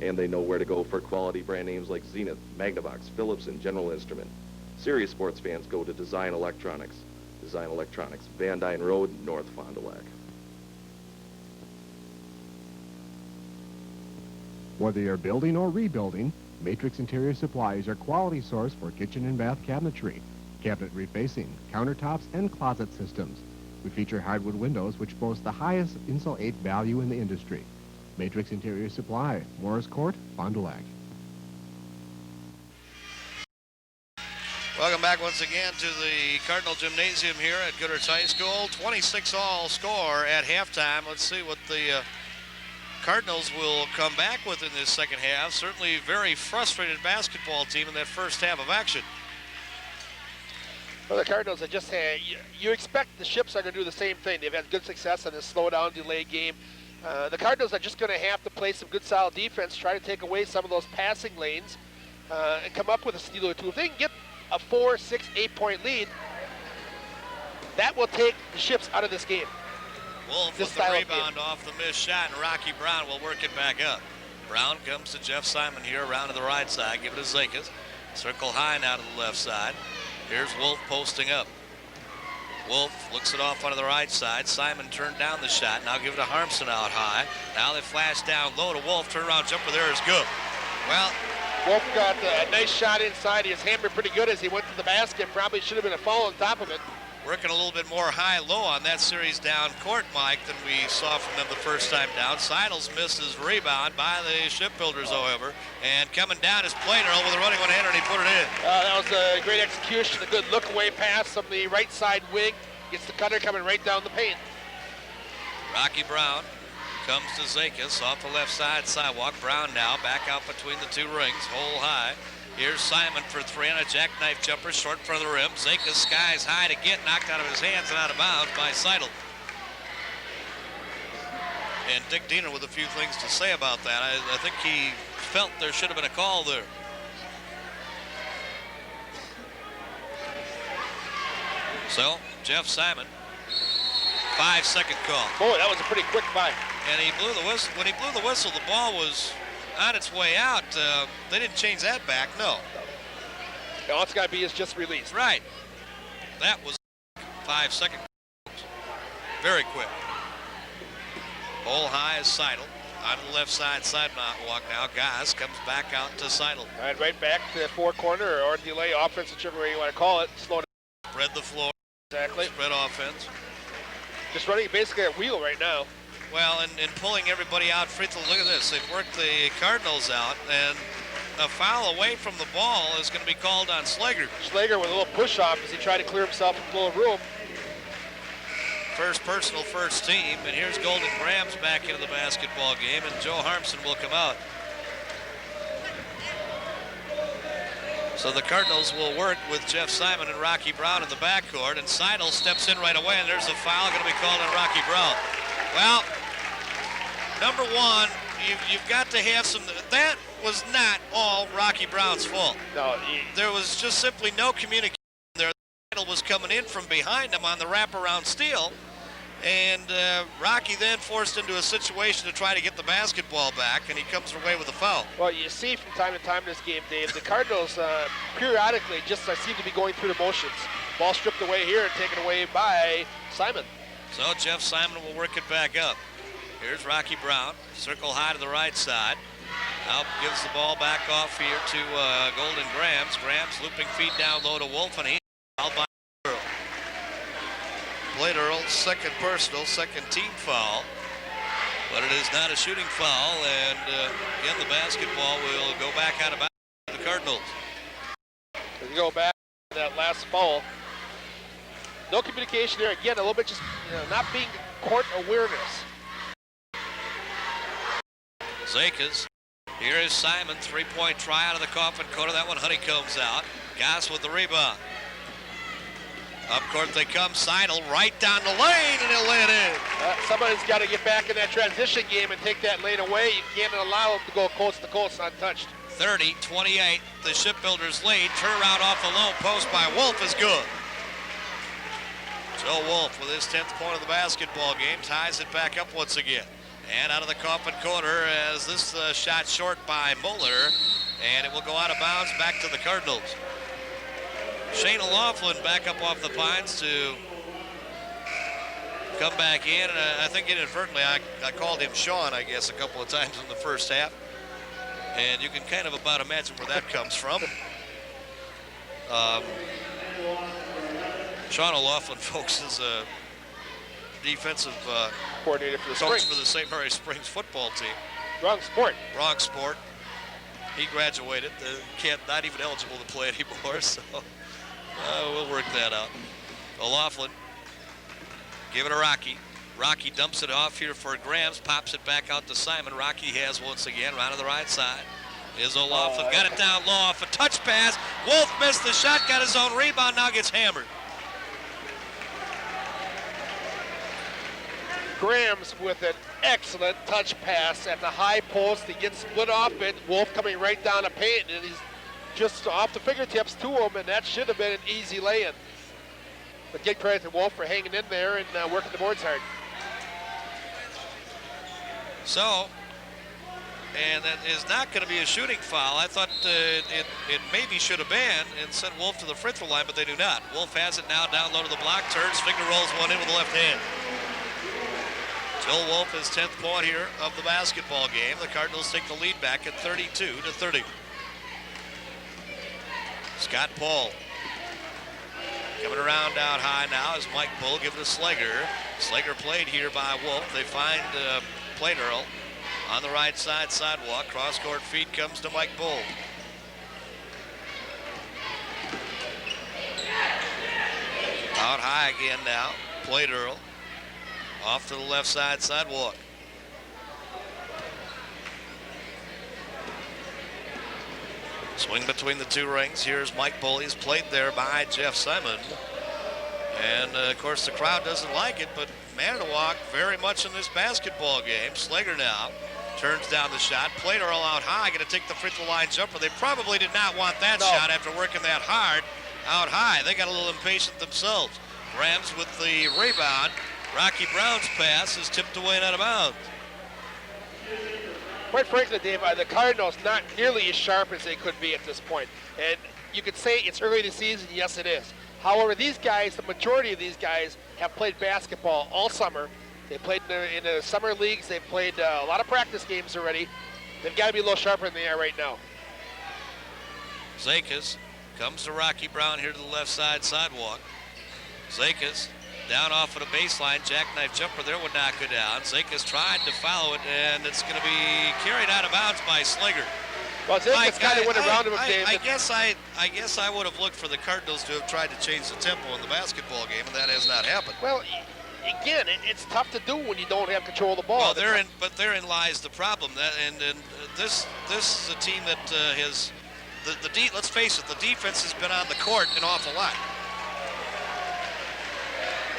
And they know where to go for quality brand names like Zenith, Magnavox, Philips, and General Instrument. Serious sports fans go to Design Electronics. Design Electronics, Van Dyne Road, North Fond du Lac. Whether you're building or rebuilding, Matrix Interior Supply is your quality source for kitchen and bath cabinetry, cabinet refacing, countertops, and closet systems. We feature hardwood windows which boast the highest Insul 8 value in the industry. Matrix Interior Supply, Morris Court, Fond du Lac. Welcome back once again to the Cardinal Gymnasium here at Goodrich High School. 26 all score at halftime. Let's see what the Cardinals will come back with in this second half. Certainly very frustrated basketball team in that first half of action. Well, the Cardinals, you expect the Ships are going to do the same thing. They've had good success in this slow-down, delay game. The Cardinals are just going to have to play some good, solid defense, try to take away some of those passing lanes, and come up with a steal or two. If they can get a 4, 6, 8-point lead, that will take the Ships out of this game. Wolf with the rebound off the missed shot, and Rocky Brown will work it back up. Brown comes to Jeff Simon here around to the right side. Give it to Zekas. Circle high now to the left side. Here's Wolf posting up. Wolf looks it off onto the right side. Simon turned down the shot. Now give it to Harmson out high. Now they flash down low to Wolf. Turnaround jumper there is good. Well, Wolf got a nice shot inside. He was hammered pretty good as he went to the basket. Probably should have been a foul on top of it. Working a little bit more high-low on that series down court, Mike, than we saw from them the first time down. Seidels misses rebound by the Shipbuilders, however. And coming down is Planero with a running one-hander, and he put it in. That was a great execution, a good look-away pass from the right side wing. Gets the cutter coming right down the paint. Rocky Brown comes to Zakis off the left side sidewalk. Brown now back out between the two rings, hole high. Here's Simon for three on a jackknife jumper, short front of the rim. Zakis skies high to get, knocked out of his hands and out of bounds by Seidel. And Dick Diener with a few things to say about that. I think he felt there should have been a call there. So, Jeff Simon, 5-second call. Boy, that was a pretty quick 5. And he blew the whistle. When he blew the whistle, the ball was on its way out. They didn't change that back, no. All it's got to be is just released. Right. That was 5-second. Very quick. Hole high is Seidel. On the left side sidewalk now. Gaz comes back out to Seidel. All right back to the four corner or delay offense, whichever way you want to call it. Slow it. Spread the floor. Exactly. Spread offense. Just running basically a wheel right now. Well, and pulling everybody out free throw. Look at this. They've worked the Cardinals out, and a foul away from the ball is going to be called on Slager. Slager with a little push off as he tried to clear himself a little room. First personal, first team, and here's Golden Grams back into the basketball game, and Joe Harmson will come out. So the Cardinals will work with Jeff Simon and Rocky Brown in the backcourt, and Seidel steps in right away, and there's a foul going to be called on Rocky Brown. Well, number one, you've got to have some. That was not all Rocky Brown's fault. No, there was just simply no communication there. Seidel was coming in from behind him on the wraparound steal, and Rocky then forced into a situation to try to get the basketball back, and he comes away with a foul. Well, you see from time to time in this game, Dave, the Cardinals periodically just seem to be going through the motions. Ball stripped away here and taken away by Simon. So Jeff Simon will work it back up. Here's Rocky Brown, circle high to the right side. Now gives the ball back off here to Golden Grams. Grams looping feed down low to Wolf, and he's fouled by Earl. Played Earl, second personal, second team foul. But it is not a shooting foul, and again, the basketball will go back out of bounds to the Cardinals. As you go back to that last foul, no communication there. Again, a little bit just not being court awareness. Zakis. Here is Simon, three-point try out of the coffin corner. That one honeycombs out. Goss with the rebound. Up court they come. Seidel right down the lane, and he'll lay it in. Somebody's got to get back in that transition game and take that lane away. You can't allow him to go coast to coast untouched. 30-28, the Shipbuilders lead. Turnaround off the low post by Wolf is good. Joe Wolf with his 10th point of the basketball game ties it back up once again. And out of the coffin corner as this shot short by Muller, and it will go out of bounds back to the Cardinals. Shane O'Loughlin back up off the pines to come back in, and I think inadvertently I called him Sean, I guess, a couple of times in the first half. And you can kind of about imagine where that comes from. Sean O'Loughlin, folks, is a defensive coordinator for the coach Springs. for the St. Mary Springs football team. Wrong sport. Wrong sport. He graduated. Not even eligible to play anymore, so we'll work that out. O'Loughlin, give it to Rocky. Rocky dumps it off here for Grams, pops it back out to Simon. Rocky has once again, right on the right side. Is O'Loughlin, got it down low off a touch pass. Wolf missed the shot, got his own rebound, now gets hammered. Grams with an excellent touch pass at the high post. He gets split off it. Wolf coming right down the paint, and he's just off the fingertips to him, and that should have been an easy lay-in. But give credit to Wolf for hanging in there and working the boards hard. So, and that is not going to be a shooting foul. I thought it maybe should have been and sent Wolf to the free throw line, but they do not. Wolf has it now down low to the block, turns, finger rolls one in with the left hand. Joe Wolf, his 10th point here of the basketball game. The Cardinals take the lead back at 32-30. Scott Paul coming around out high now is Mike Bull. Give it to Slager. Slager played here by Wolf. They find Plate Earl on the right side sidewalk. Cross-court feed comes to Mike Bull. Out high again now. Plate Earl. Off to the left side sidewalk. Swing between the two rings. Here's Mike Bullies, played there by Jeff Simon. And, of course, the crowd doesn't like it, but Manitowoc very much in this basketball game. Slager now turns down the shot. Played all out high, going to take the free throw line jumper. They probably did not want that shot after working that hard out high. They got a little impatient themselves. Rams with the rebound. Rocky Brown's pass is tipped away and out of bounds. Quite frankly, Dave, the Cardinals not nearly as sharp as they could be at this point. And you could say it's early in the season. Yes, it is. However, these guys, the majority of these guys, have played basketball all summer. They played in the summer leagues. They've played a lot of practice games already. They've got to be a little sharper than they are right now. Zakas comes to Rocky Brown here to the left side sidewalk. Zakas down off of the baseline. Jackknife jumper there would not go down. Zakas tried to follow it, and it's going to be carried out of bounds by Slager. Well, Zakas kind of went around him, Dave. I guess I would have looked for the Cardinals to have tried to change the tempo in the basketball game, and that has not happened. Well, again, it's tough to do when you don't have control of the ball. Well, therein lies the problem. This is a team that has let's face it, the defense has been on the court an awful lot.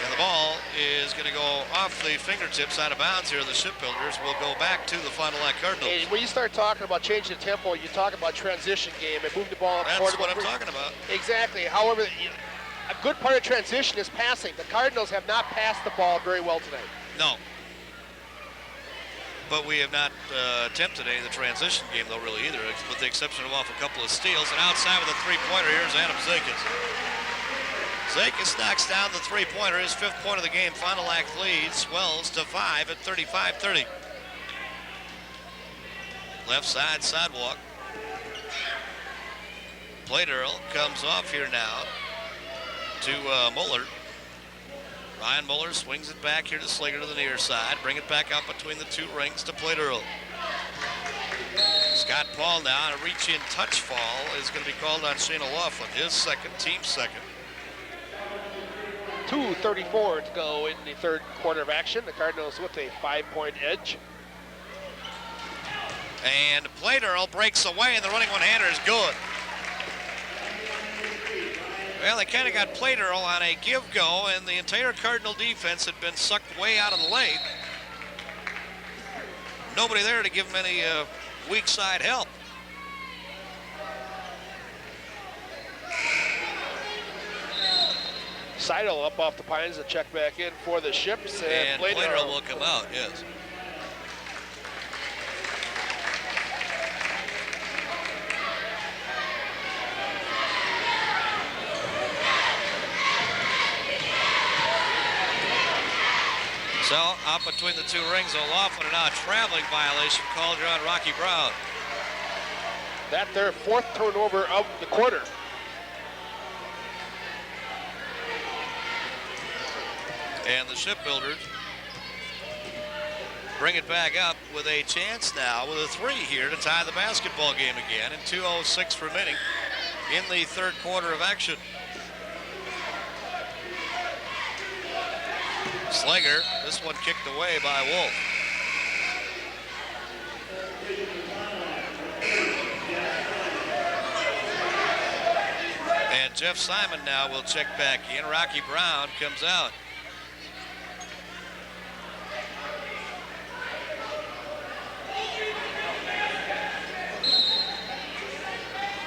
And the ball is going to go off the fingertips out of bounds here. The Shipbuilders will go back to the Fond du Lac Cardinals. And when you start talking about changing the tempo, you talk about transition game and move the ball up That's court. what I'm talking about. Exactly. However, a good part of transition is passing. The Cardinals have not passed the ball very well tonight. No. But we have not attempted any of the transition game, though, really, either, with the exception of off a couple of steals. And outside with a three-pointer, here's Adam Zakas. Zakas knocks down the three-pointer, his fifth point of the game. Fond du Lac lead swells to 5 at 35-30. Left side sidewalk. Plate Earl comes off here now to Muller. Ryan Muller swings it back here to Slager to the near side. Bring it back up between the two rings to Plate Earl. Scott Paul now, and a reach-in touch fall is going to be called on Shane O'Loughlin, his second, team second. 2:34 to go in the third quarter of action. The Cardinals with a 5-point edge. And Plate Earl breaks away, and the running one-hander is good. Well, they kind of got Plate Earl on a give-go, and the entire Cardinal defense had been sucked way out of the lane. Nobody there to give him any weak side help. Seidel up off the Pines to check back in for the Ships. And Plate Earl will come out, yes. So, out between the two rings, O'Loughlin, and now a traveling violation called here on Rocky Brown. That their fourth turnover of the quarter. And the Shipbuilders bring it back up with a chance now with a 3 here to tie the basketball game again, and 2:06 remaining in the third quarter of action. Slager, this one kicked away by Wolf. And Jeff Simon now will check back in. Rocky Brown comes out.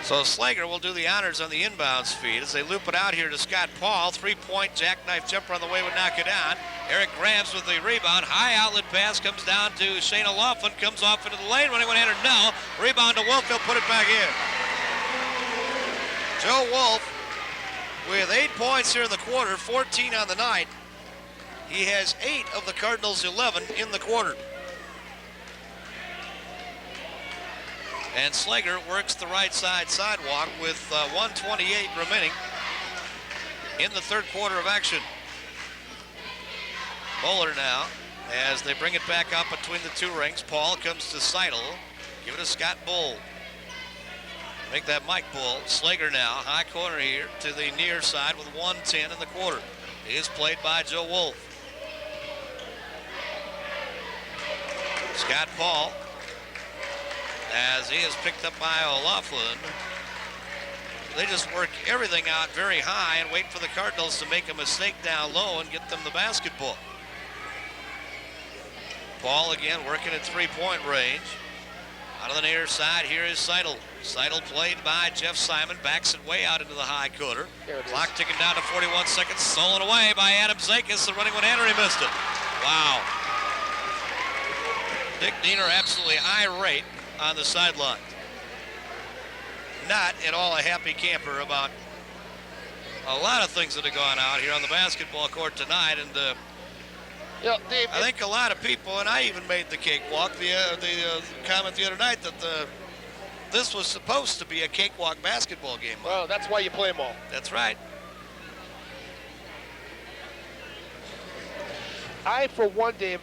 So Slager will do the honors on the inbounds feed as they loop it out here to Scott Paul. 3-point jackknife jumper on the way would knock it down. Eric Grams with the rebound. High outlet pass comes down to Shane O'Loughlin. Comes off into the lane. Running one-hander, no. Rebound to Wolf. He'll put it back in. Joe Wolf with 8 points here in the quarter, 14 on the night. He has 8 of the Cardinals' 11 in the quarter. And Slager works the right side sidewalk with 1:28 remaining in the third quarter of action. Bowler now, as they bring it back up between the two rings. Paul comes to Seidel. Give it to Scott Bull. Make that Mike Bull. Slager now, high corner here to the near side with 1:10 in the quarter. He is played by Joe Wolf. Scott Paul, as he is picked up by O'Loughlin. They just work everything out very high and wait for the Cardinals to make a mistake down low and get them the basketball. Ball again working at three-point range. Out of the near side, here is Seidel. Seidel played by Jeff Simon, backs it way out into the high quarter. Clock ticking down to 41 seconds, stolen away by Adam Zakis. The running one Henry missed it. Wow. Dick Diener absolutely irate on the sideline. Not at all a happy camper about a lot of things that have gone out here on the basketball court tonight. And Dave, I think a lot of people, and I even made the cakewalk, the comment the other night that this was supposed to be a cakewalk basketball game. Well, that's why you play them all. That's right. I, for one, Dave,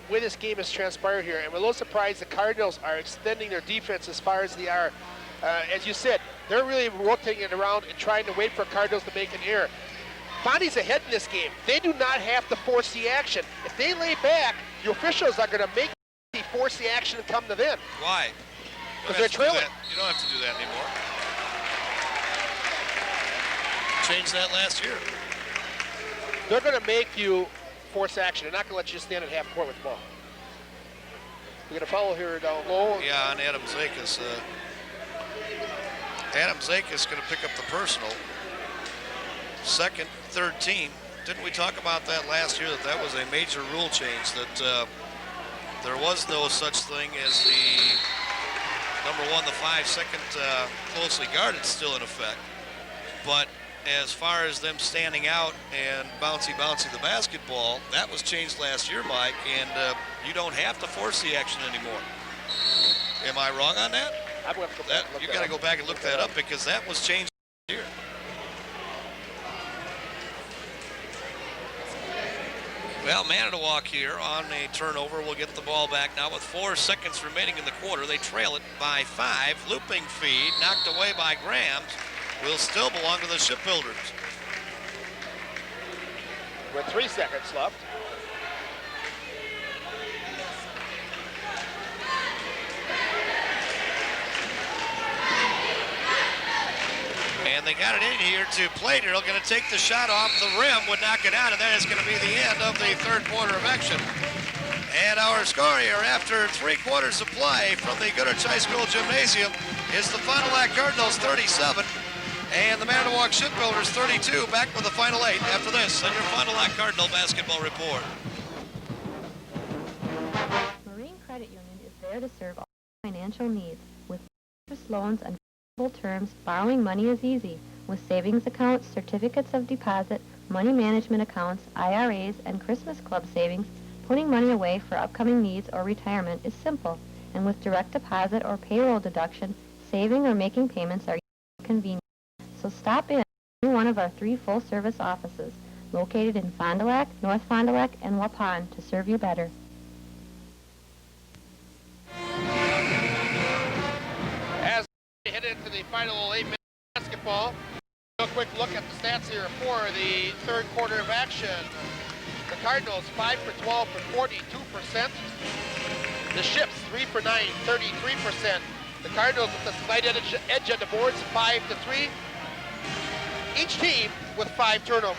way this game has transpired here, I'm a little surprised the Cardinals are extending their defense as far as they are. As you said, they're really rotating it around and trying to wait for Cardinals to make an error. Fondy's ahead in this game. They do not have to force the action. If they lay back, the officials are going to make force the action and come to them. Why? Because they're trailing. You don't have to do that anymore. Changed that last year. They're going to make you force action. They're not going to let you stand at half court with the ball. We're going to follow here down low. Yeah, on Adam Zakis. Adam Zakis going to pick up the personal. Second, third team. Didn't we talk about that last year, that was a major rule change, that there was no such thing as the number one, the 5-second closely guarded still in effect. But as far as them standing out and bouncy the basketball, that was changed last year, Mike, and you don't have to force the action anymore. Am I wrong on that? I'm going to go back and look you got to go back and look that up because that was changed last year. Well, Manitowoc here on a turnover will get the ball back now with 4 seconds remaining in the quarter. They trail it by 5. Looping feed knocked away by Grams will still belong to the Shipbuilders. With 3 seconds left. And they got it in here to Plater. Going to take the shot off the rim, would knock it out, and that is going to be the end of the third quarter of action. And our score here after 3 quarters of play from the Goodrich High School Gymnasium is the Fond du Lac Cardinals 37 and the Manitowoc Shipbuilders 32. Back with the final 8 after this on your Fond du Lac Cardinal basketball report. Marine Credit Union is there to serve all financial needs. With interest loans and terms, borrowing money is easy. With savings accounts, certificates of deposit, money management accounts, IRAs, and Christmas Club savings, putting money away for upcoming needs or retirement is simple. And with direct deposit or payroll deduction, saving or making payments are convenient. So stop in one of our 3 full-service offices, located in Fond du Lac, North Fond du Lac, and Waupun to serve you better. Head into the final 8-minute basketball. A quick look at the stats here for the third quarter of action. The Cardinals 5 for 12 for 42%. The Ships 3 for 9, 33%. The Cardinals with the slight edge on the boards, 5 to 3. Each team with 5 turnovers.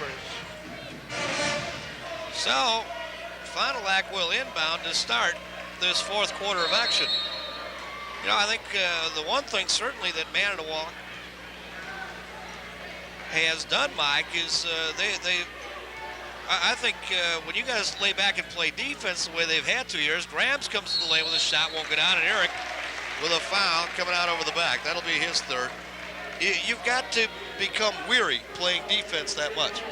So, Fond du Lac will inbound to start this fourth quarter of action. You know, I think the one thing certainly that Manitowoc has done, Mike, is I think when you guys lay back and play defense the way they've had 2 years, Grams comes to the lane with a shot, won't get out, and Eric with a foul coming out over the back. That'll be his third. You've got to become weary playing defense that much.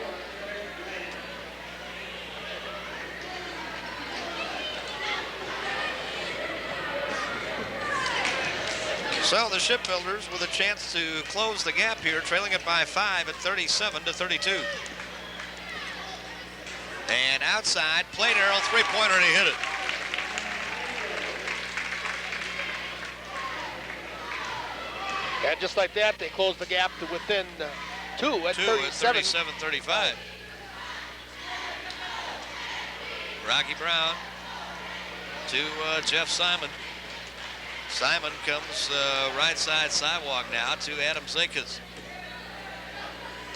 So the Shipbuilders with a chance to close the gap here, trailing it by 5 at 37 to 32. And outside, Plater, three-pointer, and he hit it. And just like that, they close the gap to within 2 at 37-35. Rocky Brown to Jeff Simon. Simon comes right side sidewalk now to Adam Zakis.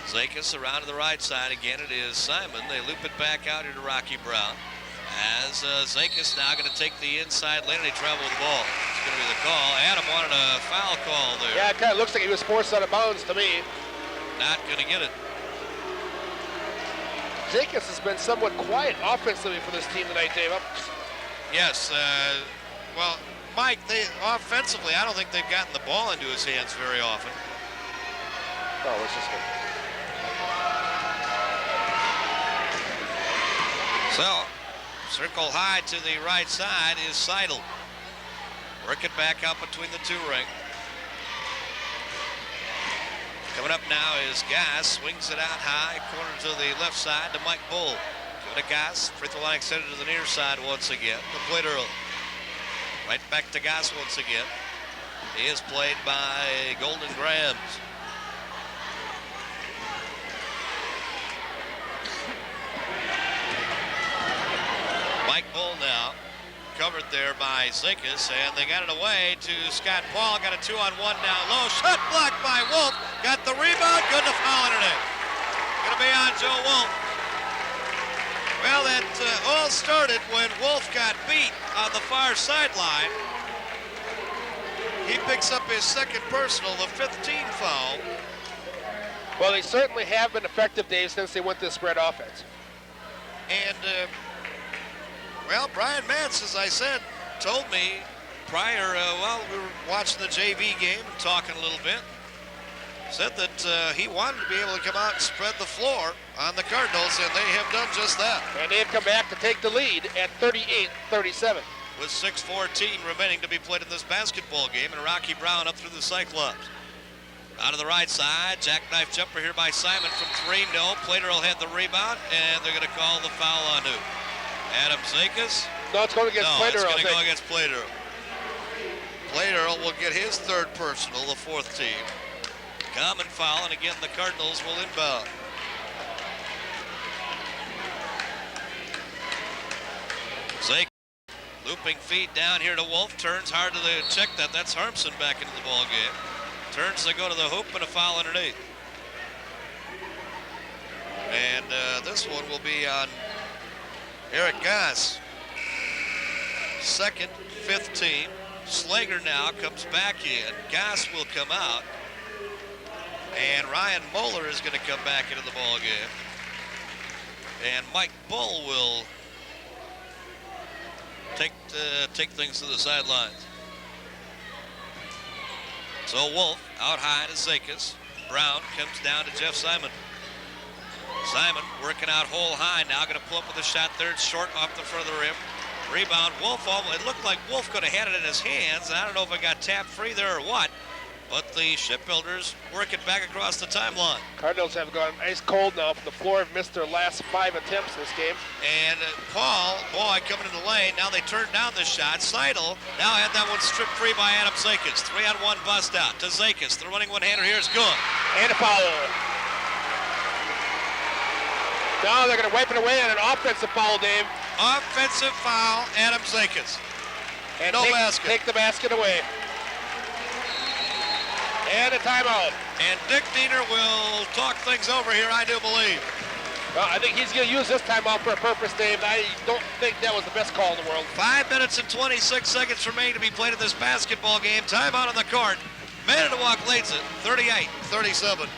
Zakis around to the right side. Again, it is Simon. They loop it back out here to Rocky Brown. As Zakis now going to take the inside lane, and he traveled the ball. It's going to be the call. Adam wanted a foul call there. Yeah, it kind of looks like he was forced out of bounds to me. Not going to get it. Zakis has been somewhat quiet offensively for this team tonight, Dave. Yes, well, Mike, offensively, I don't think they've gotten the ball into his hands very often. Oh, it's just good. So, circle high to the right side is Seidel. Work it back out between the two ring. Coming up now is Gass, swings it out high, corner to the left side to Mike Bull. Give it to Gass, free throw line extended to the near side once again. The play early. Right back to Gass once again. He is played by Golden Grams. Mike Bull now, covered there by Zakis, and they got it away to Scott Paul. Got a 2-on-1 down low. Shot blocked by Wolf. Got the rebound. Good to foul underneath. Going to be on Joe Wolf. Well, that all started when Wolf got beat on the far sideline. He picks up his second personal, the 15th foul. Well, they certainly have been effective, Dave, since they went to spread offense. And, well, Brian Mance, as I said, told me prior, while we were watching the JV game and talking a little bit, said that he wanted to be able to come out and spread the floor on the Cardinals, and they have done just that. And they've come back to take the lead at 38-37. With 6:14 remaining to be played in this basketball game, and Rocky Brown up through the Cyclops. Out of the right side, jackknife jumper here by Simon from three. No, Plater will have the rebound, and they're going to call the foul on who? Adam Zakis? No, it's going against Plater. No, it's going to go against Plater. Plater will get his third personal, the fourth team. Common foul, and again, the Cardinals will inbound. Zakis looping feed down here to Wolf, turns hard to the check that. That's Harmson back into the ball game. Turns to go to the hoop, and a foul underneath. And this one will be on Eric Gass. Second, fifth team. Slager now comes back in. Gass will come out. And Ryan Moeller is going to come back into the ball game. And Mike Bull will take things to the sidelines. So Wolf out high to Zakis. Brown comes down to Jeff Simon. Simon working out hole high now, going to pull up with a shot third short off the front of the rim. Rebound, Wolf, it looked like Wolf could have had it in his hands. I don't know if it got tapped free there or what, but the Shipbuilders work it back across the timeline. Cardinals have gone ice cold now from the floor, have missed their last 5 attempts this game. And Paul, boy, coming in the lane. Now they turn down the shot. Seidel now had that one stripped free by Adam Zakis. 3-on-1 bust out to Zakis. The running one-hander here is good. And a foul. Now they're going to wipe it away on an offensive foul, Dave. Offensive foul, Adam Zakis. And no basket. Take the basket away. And a timeout. And Dick Diener will talk things over here, I do believe. Well, I think he's going to use this timeout for a purpose, Dave. I don't think that was the best call in the world. 5 minutes and 26 seconds remaining to be played in this basketball game. Timeout on the court. Manitowoc leads it, 38-37.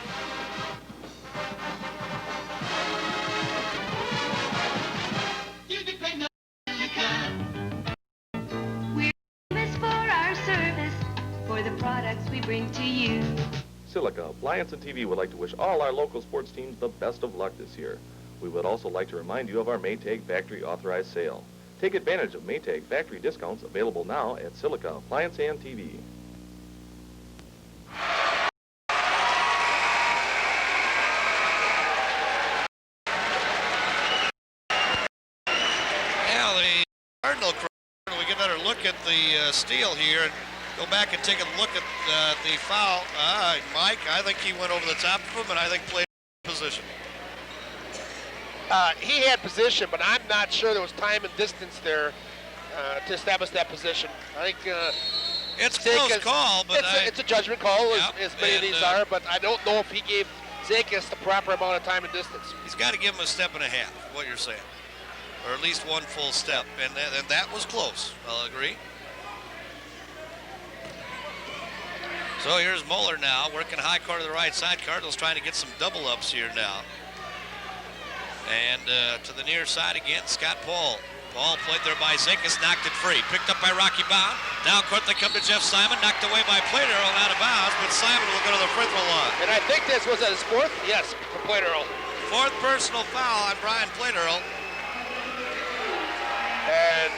The products we bring to you. Silica Appliance and TV would like to wish all our local sports teams the best of luck this year. We would also like to remind you of our Maytag Factory Authorized Sale. Take advantage of Maytag Factory discounts available now at Silica Appliance and TV. Now the Cardinal crowd, we get a better look at the steal here. And go back and take a look at the foul. Mike, I think he went over the top of him, and I think played position. He had position, but I'm not sure there was time and distance there to establish that position. I think it's a close call, but it's a judgment call, yep, as many of these are. But I don't know if he gave Zakis the proper amount of time and distance. He's got to give him a step and a half, what you're saying. Or at least one full step, and that was close, I'll agree. So here's Moeller now, working high court to the right side. Cardinals trying to get some double ups here now. And to the near side again, Scott Paul. Paul played there by Zakis, knocked it free. Picked up by Rocky Bound. Down court they come to Jeff Simon, knocked away by Plater and out of bounds, but Simon will go to the free throw line. And I think this was his fourth? Yes, for Plater. Fourth personal foul on Brian Plater. And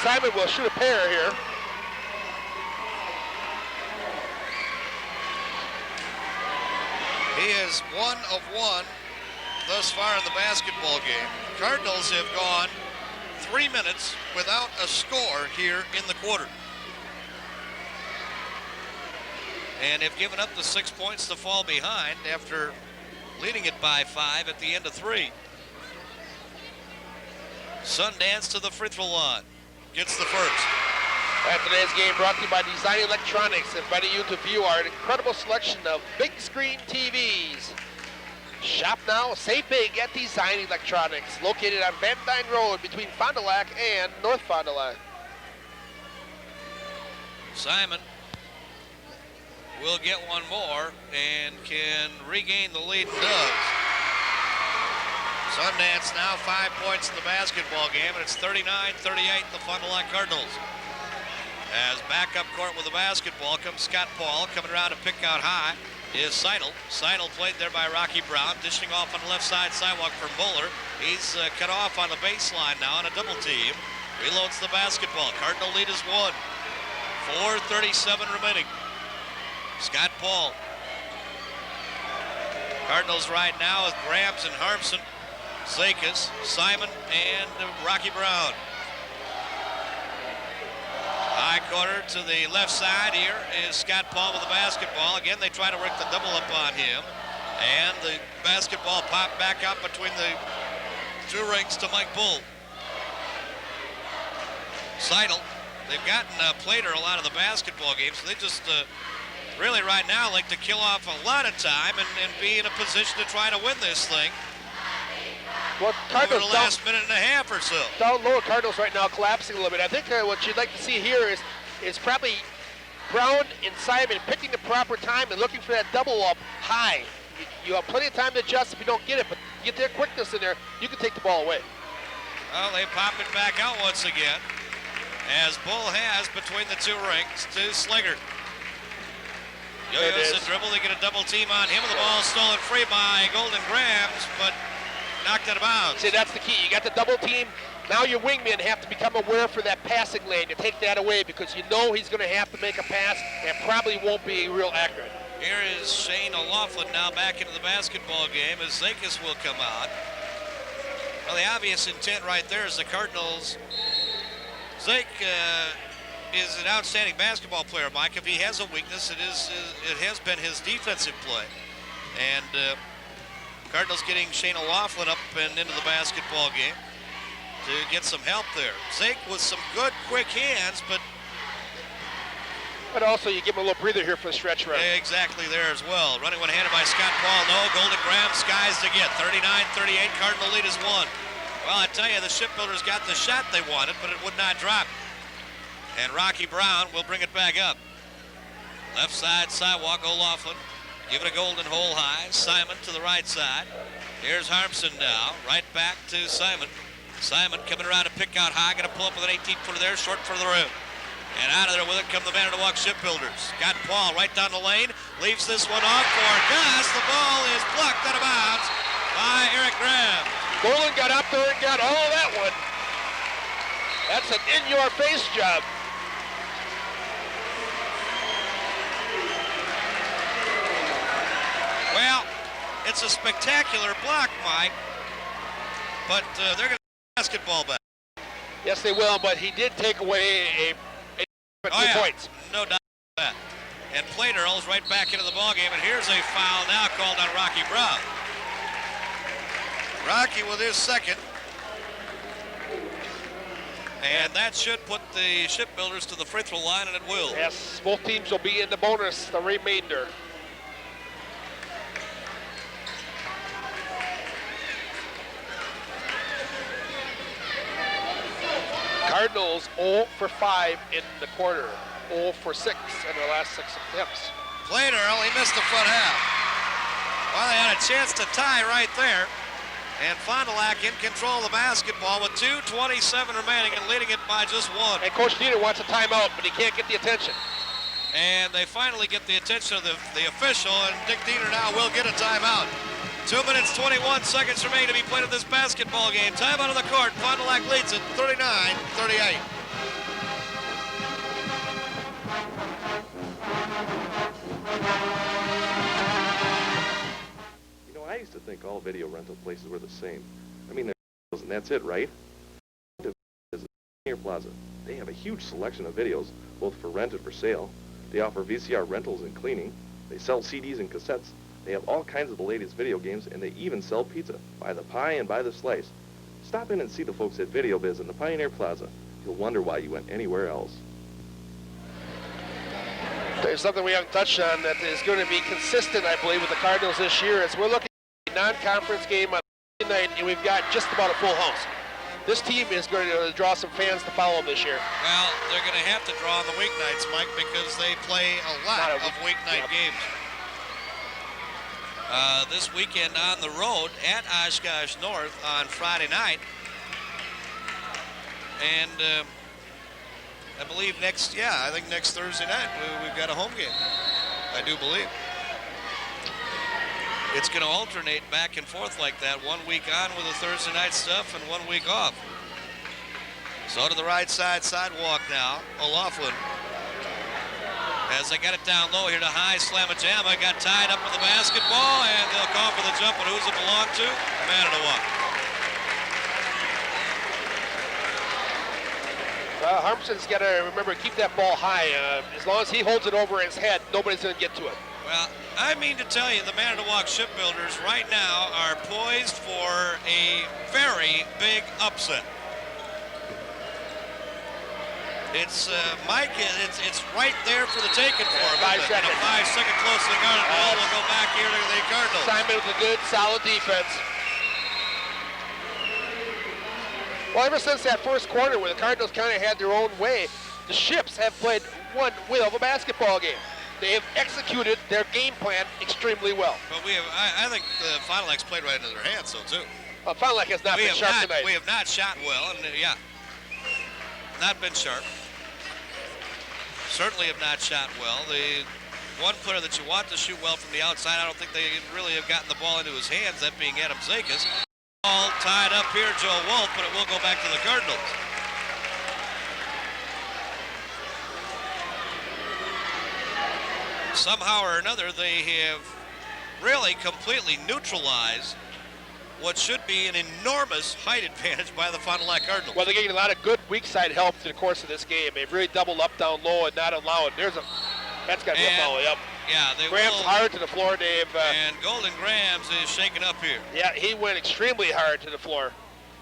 Simon will shoot a pair here. He is 1 of 1 thus far in the basketball game. Cardinals have gone 3 minutes without a score here in the quarter. And have given up the 6 points to fall behind after leading it by 5 at the end of 3. Sundance to the free throw line. Gets the first. And today's game brought to you by Design Electronics, inviting you to view our incredible selection of big screen TVs. Shop now, save big at Design Electronics, located on Van Dyne Road between Fond du Lac and North Fond du Lac. Simon will get one more and can regain the lead and does. Sundance now 5 points in the basketball game, and it's 39-38 the Fond du Lac Cardinals. As backup court with the basketball comes Scott Paul. Coming around to pick out high is Seidel. Seidel played there by Rocky Brown, dishing off on the left side sidewalk for Moeller. He's cut off on the baseline now on a double team. Reloads the basketball. Cardinal lead is 1. 4:37 remaining. Scott Paul. Cardinals right now with Grams and Harmson, Zakis, Simon, and Rocky Brown. High corner to the left side here is Scott Paul with the basketball. Again, they try to work the double up on him. And the basketball popped back up between the two rings to Mike Bull. Seidel. They've gotten Plater a lot of the basketball games, so they just really right now like to kill off a lot of time and be in a position to try to win this thing. Well, Cardinals over the last minute and a half or so. Down low, Cardinals right now collapsing a little bit. I think what you'd like to see here is probably Brown and Simon picking the proper time and looking for that double up high. You have plenty of time to adjust if you don't get it, but get their quickness in there, you can take the ball away. Well, they pop it back out once again, as Bull has between the two rings to Slinger. Yo-Yo's the dribble, they get a double team on him, and the ball stolen free by Golden Grams, but knocked out of bounds. See, that's the key. You got the double team. Now your wingmen have to become aware for that passing lane to take that away, because you know he's going to have to make a pass and probably won't be real accurate. Here is Shane O'Loughlin now back into the basketball game as Zakis will come out. Well, the obvious intent right there is the Cardinals. Zake is an outstanding basketball player, Mike. If he has a weakness, it has been his defensive play. And Cardinals getting Shane O'Loughlin up and into the basketball game to get some help there. Zake with some good, quick hands, but also you give him a little breather here for the stretch run. Exactly there as well. Running one-handed by Scott Paul. No, Golden Graham skies to get. 39-38, Cardinal lead is 1. Well, I tell you, the Shipbuilders got the shot they wanted, but it would not drop. And Rocky Brown will bring it back up. Left side sidewalk, O'Loughlin. Give it a golden hole high. Simon to the right side. Here's Harmson now. Right back to Simon. Simon coming around to pick out high. Going to pull up with an 18-footer there, short for the rim. And out of there with it come the Manitowoc Shipbuilders. Got Paul right down the lane. Leaves this one off for Gus. The ball is blocked out of bounds by Eric Graham. Golden got up there and got all of that one. That's an in-your-face job. Well, it's a spectacular block, Mike, but they're going to basketball back. Yes, they will, but he did take away a 2 points. No doubt about that. And Plater rolls right back into the ballgame, and here's a foul now called on Rocky Brown. Rocky with his second. And that should put the Shipbuilders to the free throw line, and it will. Yes, both teams will be in the bonus, the remainder. Cardinals 0 for 5 in the quarter, 0 for 6 in their last 6 attempts. Played early, missed the front half. Well, they had a chance to tie right there. And Fond du Lac in control of the basketball with 2:27 remaining and leading it by just 1. And Coach Dieter wants a timeout, but he can't get the attention. And they finally get the attention of the official, and Dick Diener now will get a timeout. 2 minutes, 21 seconds remain to be played in this basketball game. Timeout on the court. Fond du Lac leads it 39-38. You know, I used to think all video rental places were the same. I mean, they're and that's it, right? Pioneer Plaza. They have a huge selection of videos, both for rent and for sale. They offer VCR rentals and cleaning. They sell CDs and cassettes. They have all kinds of the latest video games, and they even sell pizza by the pie and by the slice. Stop in and see the folks at Video Biz in the Pioneer Plaza. You'll wonder why you went anywhere else. There's something we haven't touched on that is going to be consistent, I believe, with the Cardinals this year. As we're looking at a non-conference game on Monday night, and we've got just about a full house. This team is going to draw some fans to follow them this year. Well, they're going to have to draw on the weeknights, Mike, because they play a lot of weeknight games. This weekend on the road at Oshkosh North on Friday night. And I believe I think next Thursday night we've got a home game. I do believe. It's going to alternate back and forth like that. 1 week on with the Thursday night stuff and 1 week off. So to the right side sidewalk now, O'Laughlin. As they got it down low here to high, Slamma-Jamma got tied up with the basketball, and they'll call for the jump, and who's it belong to? Manitowoc. Harmson's got to remember to keep that ball high. As long as he holds it over his head, nobody's going to get to it. Well, I mean to tell you, the Manitowoc Shipbuilders right now are poised for a very big upset. It's, Mike, it's right there for the taking for him. 5 seconds. A 5-second close to the guarded ball will go back here to the Cardinals. Simon with a good, solid defense. Well, ever since that first quarter where the Cardinals kind of had their own way, the Ships have played one wheel of a basketball game. They have executed their game plan extremely well. But we have, I think the Fond du Lac's played right into their hands, though, too. Fond du Lac has not been sharp tonight. We have not shot well, and not been sharp. Certainly have not shot well. The one player that you want to shoot well from the outside, I don't think they really have gotten the ball into his hands, that being Adam Zakis. All tied up here, Joe Wolf, but it will go back to the Cardinals. Somehow or another, they have really completely neutralized what should be an enormous height advantage by the Fond du Lac Cardinals. Well, they're getting a lot of good weak side help through the course of this game. They've really doubled up down low and not allowed. That's got to be a foul. Yep. Yeah, they Graham's will. hard to the floor, Dave. And Golden Grams is shaken up here. Yeah, he went extremely hard to the floor.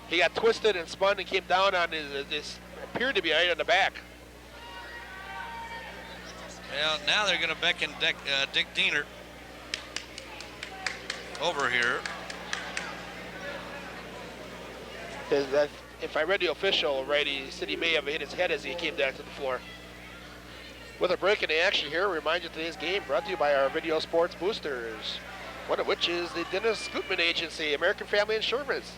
He got twisted and spun and came down on this appeared to be right on the back. Well, now they're going to beckon Dick Diener over here. If I read the official right, he said he may have hit his head as he came down to the floor. With a break in the action here, remind you of today's game brought to you by our Video Sports Boosters, one of which is the Dennis Gutman Agency, American Family Insurance.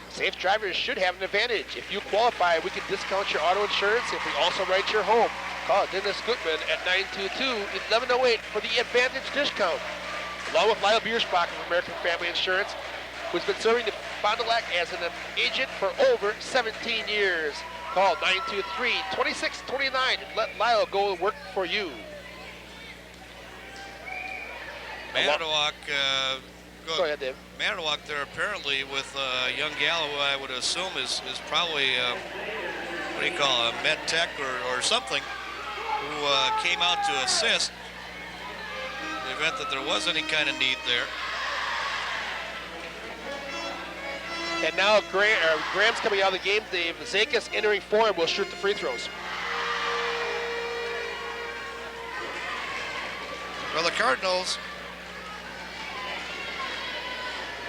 Safe drivers should have an advantage. If you qualify, we can discount your auto insurance if we also write your home. Call Dennis Gutman at 922-1108 for the advantage discount. Along with Lyle Biersbach of American Family Insurance, who's been serving the Fond du Lac as an agent for over 17 years. Call 923-2629 and let Lyle go and work for you. Manitowoc, go ahead, Dave. Manitowoc there apparently with young gal who I would assume is probably, what do you call, a med tech or something, who came out to assist in the event that there was any kind of need there. And now Graham's coming out of the game. Dave Zakis entering for him will shoot the free throws. Well, the Cardinals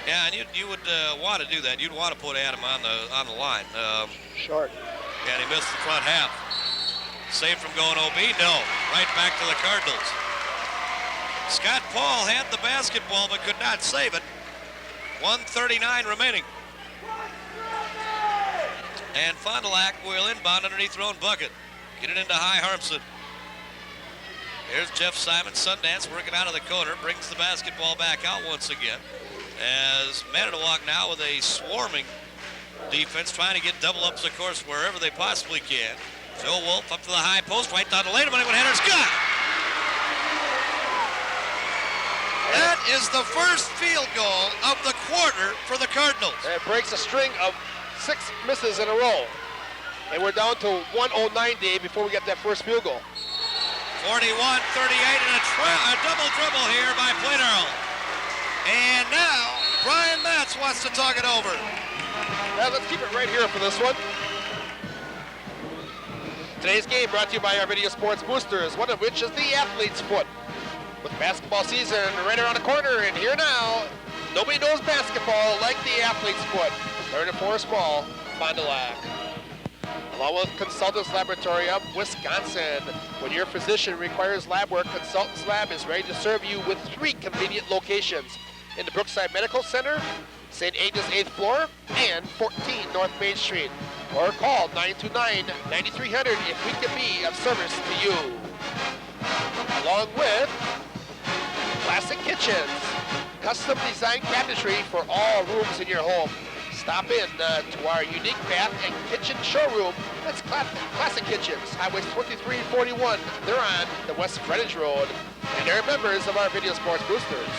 Yeah, and you would want to do that. You'd want to put Adam on the line. Short. And he missed the front half. Saved from going OB? No. Right back to the Cardinals. Scott Paul had the basketball but could not save it. 1:39 remaining. And Fond du Lac will inbound underneath their own bucket. Get it into High Harmson. Here's Jeff Simon, Sundance, working out of the corner, brings the basketball back out once again. As Manitowoc now with a swarming defense, trying to get double ups, of course, wherever they possibly can. Joe Wolf up to the high post, right down the lane, but header's got. That is the first field goal of the quarter for the Cardinals. And it breaks a string of 6 misses in a row. And we're down to 1:09, Dave, before we get that first field goal. 41-38, and a double dribble here by Plainarl. And now, Brian Matz wants to talk it over. Now let's keep it right here for this one. Today's game brought to you by our Video Sports Boosters, one of which is the Athlete's Foot. With basketball season right around the corner, and here now, nobody knows basketball like the Athlete's Foot. Learn at Forest Ball, Fond du Lac. Along with Consultants Laboratory of Wisconsin. When your physician requires lab work, Consultants Lab is ready to serve you with 3 convenient locations in the Brookside Medical Center, St. Agnes 8th floor, and 14 North Main Street. Or call 929-9300 if we can be of service to you. Along with Classic Kitchens, custom designed cabinetry for all rooms in your home. Stop in to our unique bath and kitchen showroom. That's Classic Kitchens, Highways 23 and 41. They're on the West Frontage Road, and they're members of our Video Sports Boosters.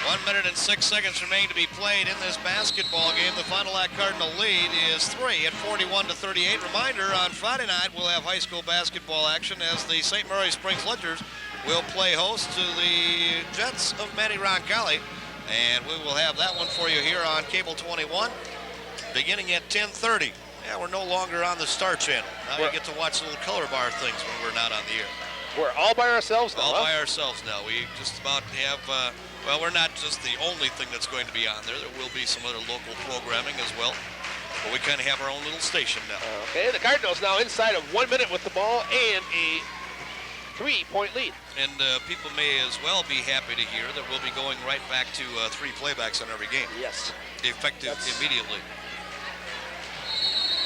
1 minute and 6 seconds remain to be played in this basketball game. The Fond du Lac Cardinal lead is 3 at 41-38. Reminder, on Friday night we'll have high school basketball action as the St. Mary Springs Ledgers will play host to the Jets of Manny Roncalli. And we will have that one for you here on Cable 21, beginning at 10:30. Yeah, we're no longer on the Star Channel. Now you get to watch little color bar things when we're not on the air. We're all by ourselves now, All by ourselves now. We just about have, well, we're not just the only thing that's going to be on there. There will be some other local programming as well. But we kind of have our own little station now. Okay, the Cardinals now inside of 1 minute with the ball and a 3-point lead. And people may as well be happy to hear that we'll be going right back to 3 playbacks on every game. Yes. Effective immediately.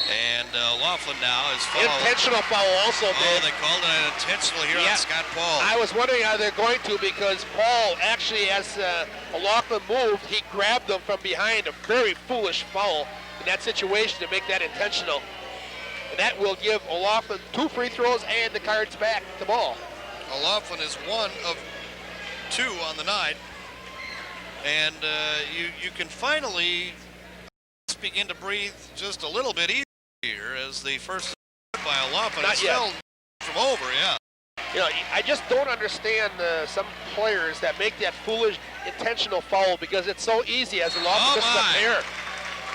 And Laughlin now is fouled. Intentional foul also, Dave. They called it an intentional here on Scott Paul. I was wondering how they're going to, because Paul actually, as Laughlin moved, he grabbed them from behind. A very foolish foul in that situation to make that intentional. And that will give O'Loughlin 2 free throws and the Cards back the ball. O'Loughlin is 1 of 2 on the night. And you can finally begin to breathe just a little bit easier here as the first by O'Loughlin is still from over, You know, I just don't understand some players that make that foolish intentional foul, because it's so easy as O'Loughlin misses a pair.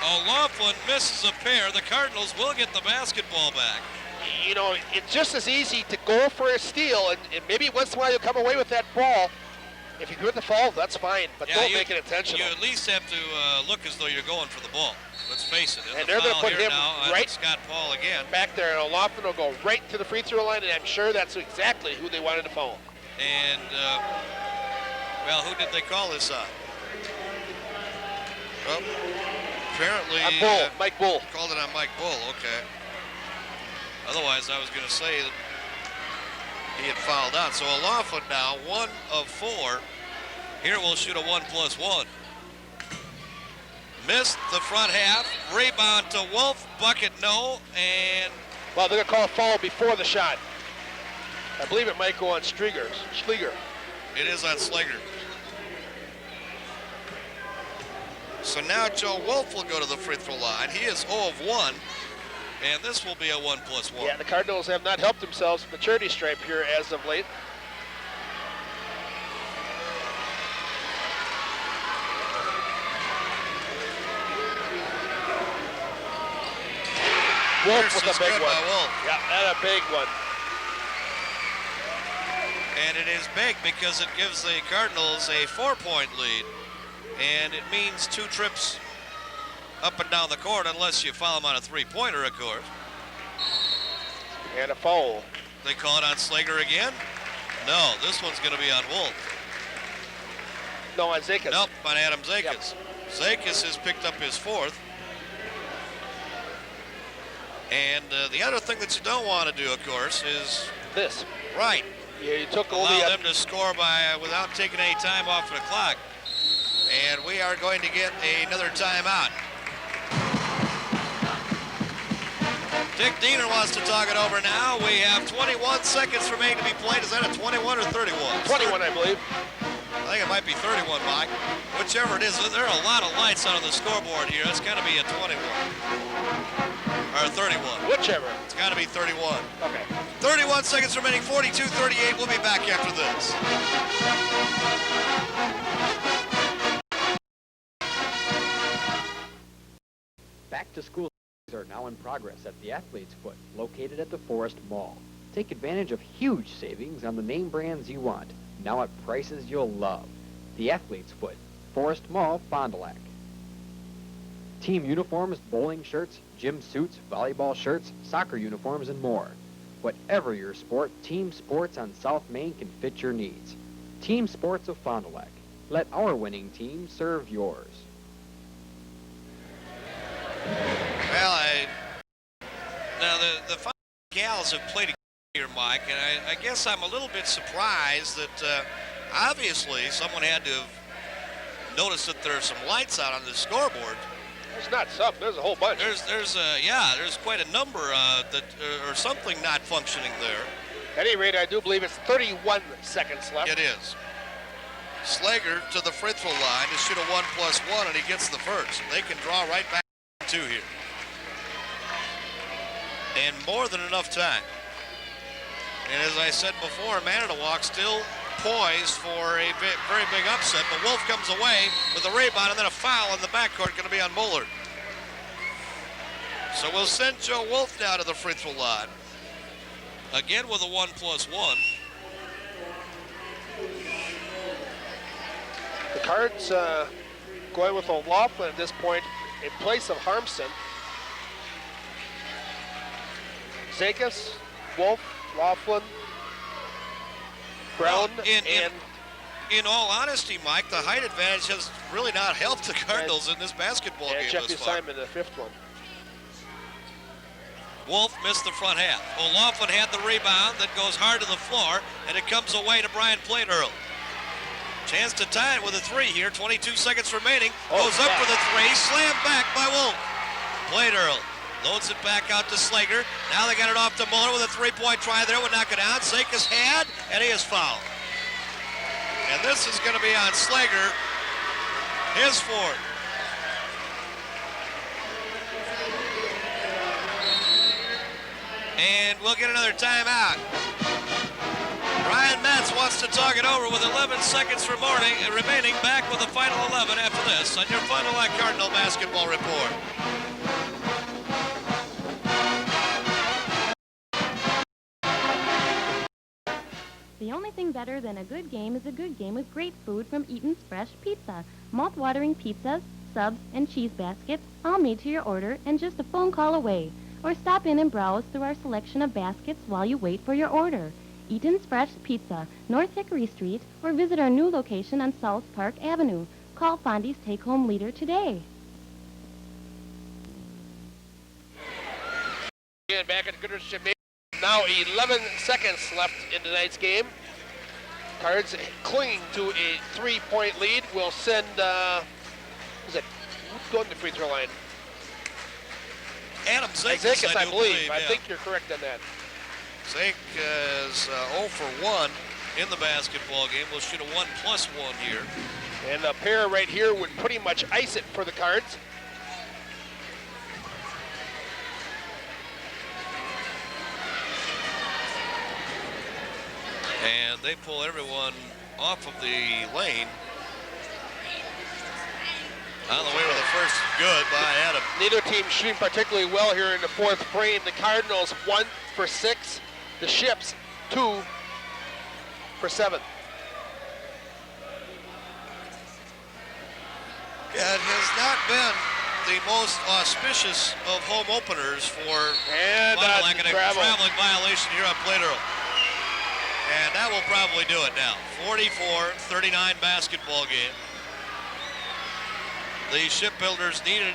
O'Loughlin misses a pair. The Cardinals will get the basketball back. You know, it's just as easy to go for a steal, and maybe once in a while you'll come away with that ball. If you commit the foul, that's fine, but don't make it intentional. You at least have to look as though you're going for the ball. Let's face it. And they're going to put him right Scott Paul again. Back there, and O'Loughlin will go right to the free throw line, and I'm sure that's exactly who they wanted to foul. And, well, who did they call this on? Well, apparently... Mike Bull. Called it on Mike Bull, okay. Otherwise, I was going to say that he had fouled out. So O'Loughlin now 1 of 4. Here we'll shoot a 1+1. Missed the front half. Rebound to Wolf. Bucket no. And well, they're going to call a foul before the shot. I believe it might go on Schleger. It is on Schleger. So now Joe Wolf will go to the free throw line. He is 0 of 1. And this will be a 1+1. Yeah, the Cardinals have not helped themselves with the charity stripe here as of late. Wolf with a big one. Yeah, that's a big one. And it is big because it gives the Cardinals a 4-point lead. And it means 2 trips up and down the court unless you foul him on a three-pointer, of course. And a foul. They call it on Slager again? No, this one's going to be on Wolf. No, on Zakis. Nope, on Adam Zakis. Yep. Zakis has picked up his 4th. And the other thing that you don't want to do, of course, is this. Right. Yeah, you took all allow the them to score by without taking any time off the clock. And we are going to get another timeout. Dick Diener wants to talk it over now. We have 21 seconds remaining to be played. Is that a 21 or 31? 21, I believe. I think it might be 31, Mike. Whichever it is, there are a lot of lights out on the scoreboard here. It's got to be a 21. Or 31. Whichever. It's got to be 31. Okay. 31 seconds remaining, 42-38. We'll be back after this. Back to school are now in progress at the Athlete's Foot, located at the Forest Mall. Take advantage of huge savings on the name brands you want, now at prices you'll love. The Athlete's Foot, Forest Mall, Fond du Lac. Team uniforms, bowling shirts, gym suits, volleyball shirts, soccer uniforms, and more. Whatever your sport, Team Sports on South Main can fit your needs. Team Sports of Fond du Lac. Let our winning team serve yours. Well, now the Fond du Lac Gals have played here, Mike, and I guess I'm a little bit surprised that obviously someone had to have noticed that there's some lights out on the scoreboard. There's not some. There's a whole bunch. There's quite a number that or something not functioning there. At any rate, I do believe it's 31 seconds left. It is. Slager to the free throw line to shoot a 1+1, and he gets the first. They can draw right back to 2 here. And more than enough time. And as I said before, Manitowoc still poised for a very big upset, but Wolf comes away with a rebound and then a foul in the backcourt going to be on Bullard. So we'll send Joe Wolf down to the free throw line. Again with a 1+1. The Cards going with O'Loughlin at this point in place of Harmson. Zakis, Wolf, Laughlin, Brown, and in all honesty, Mike, the height advantage has really not helped the Cardinals in this basketball game Jeffrey thus far. Simon, the 5th one. Wolf missed the front half. O'Loughlin had the rebound that goes hard to the floor, and it comes away to Brian Platerl. Chance to tie it with a 3 here. 22 seconds remaining. Goes up for the 3. Slammed back by Wolf. Platerl loads it back out to Slager. Now they got it off to Muller with a 3-point try there. Would knock it down. Zakis had, and he is fouled. And this is going to be on Slager. His 4th. And we'll get another timeout. Brian Metz wants to talk it over with 11 seconds remaining. Back with the final 11 after this on your Fond du Lac Cardinal Basketball Report. The only thing better than a good game is a good game with great food from Eaton's Fresh Pizza. Mouth-watering pizzas, subs, and cheese baskets, all made to your order and just a phone call away. Or stop in and browse through our selection of baskets while you wait for your order. Eaton's Fresh Pizza, North Hickory Street, or visit our new location on South Park Avenue. Call Fondy's Take-Home Leader today. And back at Goodrich Gymnasium. Now 11 seconds left in tonight's game. Cards clinging to a 3-point lead will send, who's going to the free throw line? Adam Zakis, I believe. Yeah. I think you're correct on that. Zake is 0 for 1 in the basketball game. We'll shoot a 1+1 here. And the pair right here would pretty much ice it for the Cards. And they pull everyone off of the lane. On the way with the first good by Adam. Neither team shooting particularly well here in the 4th frame. The Cardinals 1 for 6. The Ships 2 for 7. It has not been the most auspicious of home openers for Fond du Lac, and a traveling violation here on Plate Earl. And that will probably do it now. 44-39 basketball game. The Shipbuilders needed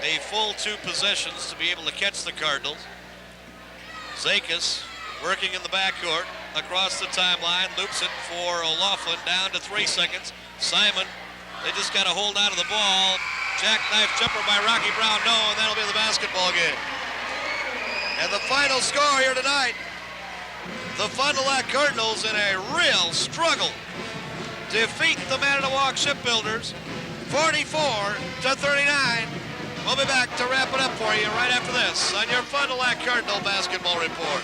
a full 2 possessions to be able to catch the Cardinals. Zakis working in the backcourt across the timeline, loops it for O'Loughlin down to 3 seconds. Simon, they just got to hold on to the ball. Jackknife jumper by Rocky Brown, no, and that'll be the basketball game. And the final score here tonight, the Fond du Lac Cardinals in a real struggle defeat the Manitowoc Shipbuilders 44-39. We'll be back to wrap it up for you right after this on your Fond du Lac Cardinal Basketball Report.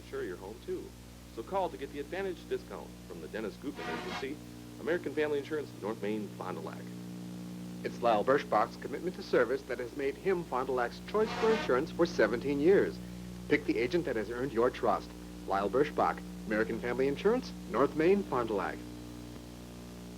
Insure your home too. So call to get the Advantage discount from the Dennis Gutman Agency, American Family Insurance, North Main, Fond du Lac. It's Lyle Birschbach's commitment to service that has made him Fond du Lac's choice for insurance for 17 years. Pick the agent that has earned your trust. Lyle Birschbach, American Family Insurance, North Main, Fond du Lac.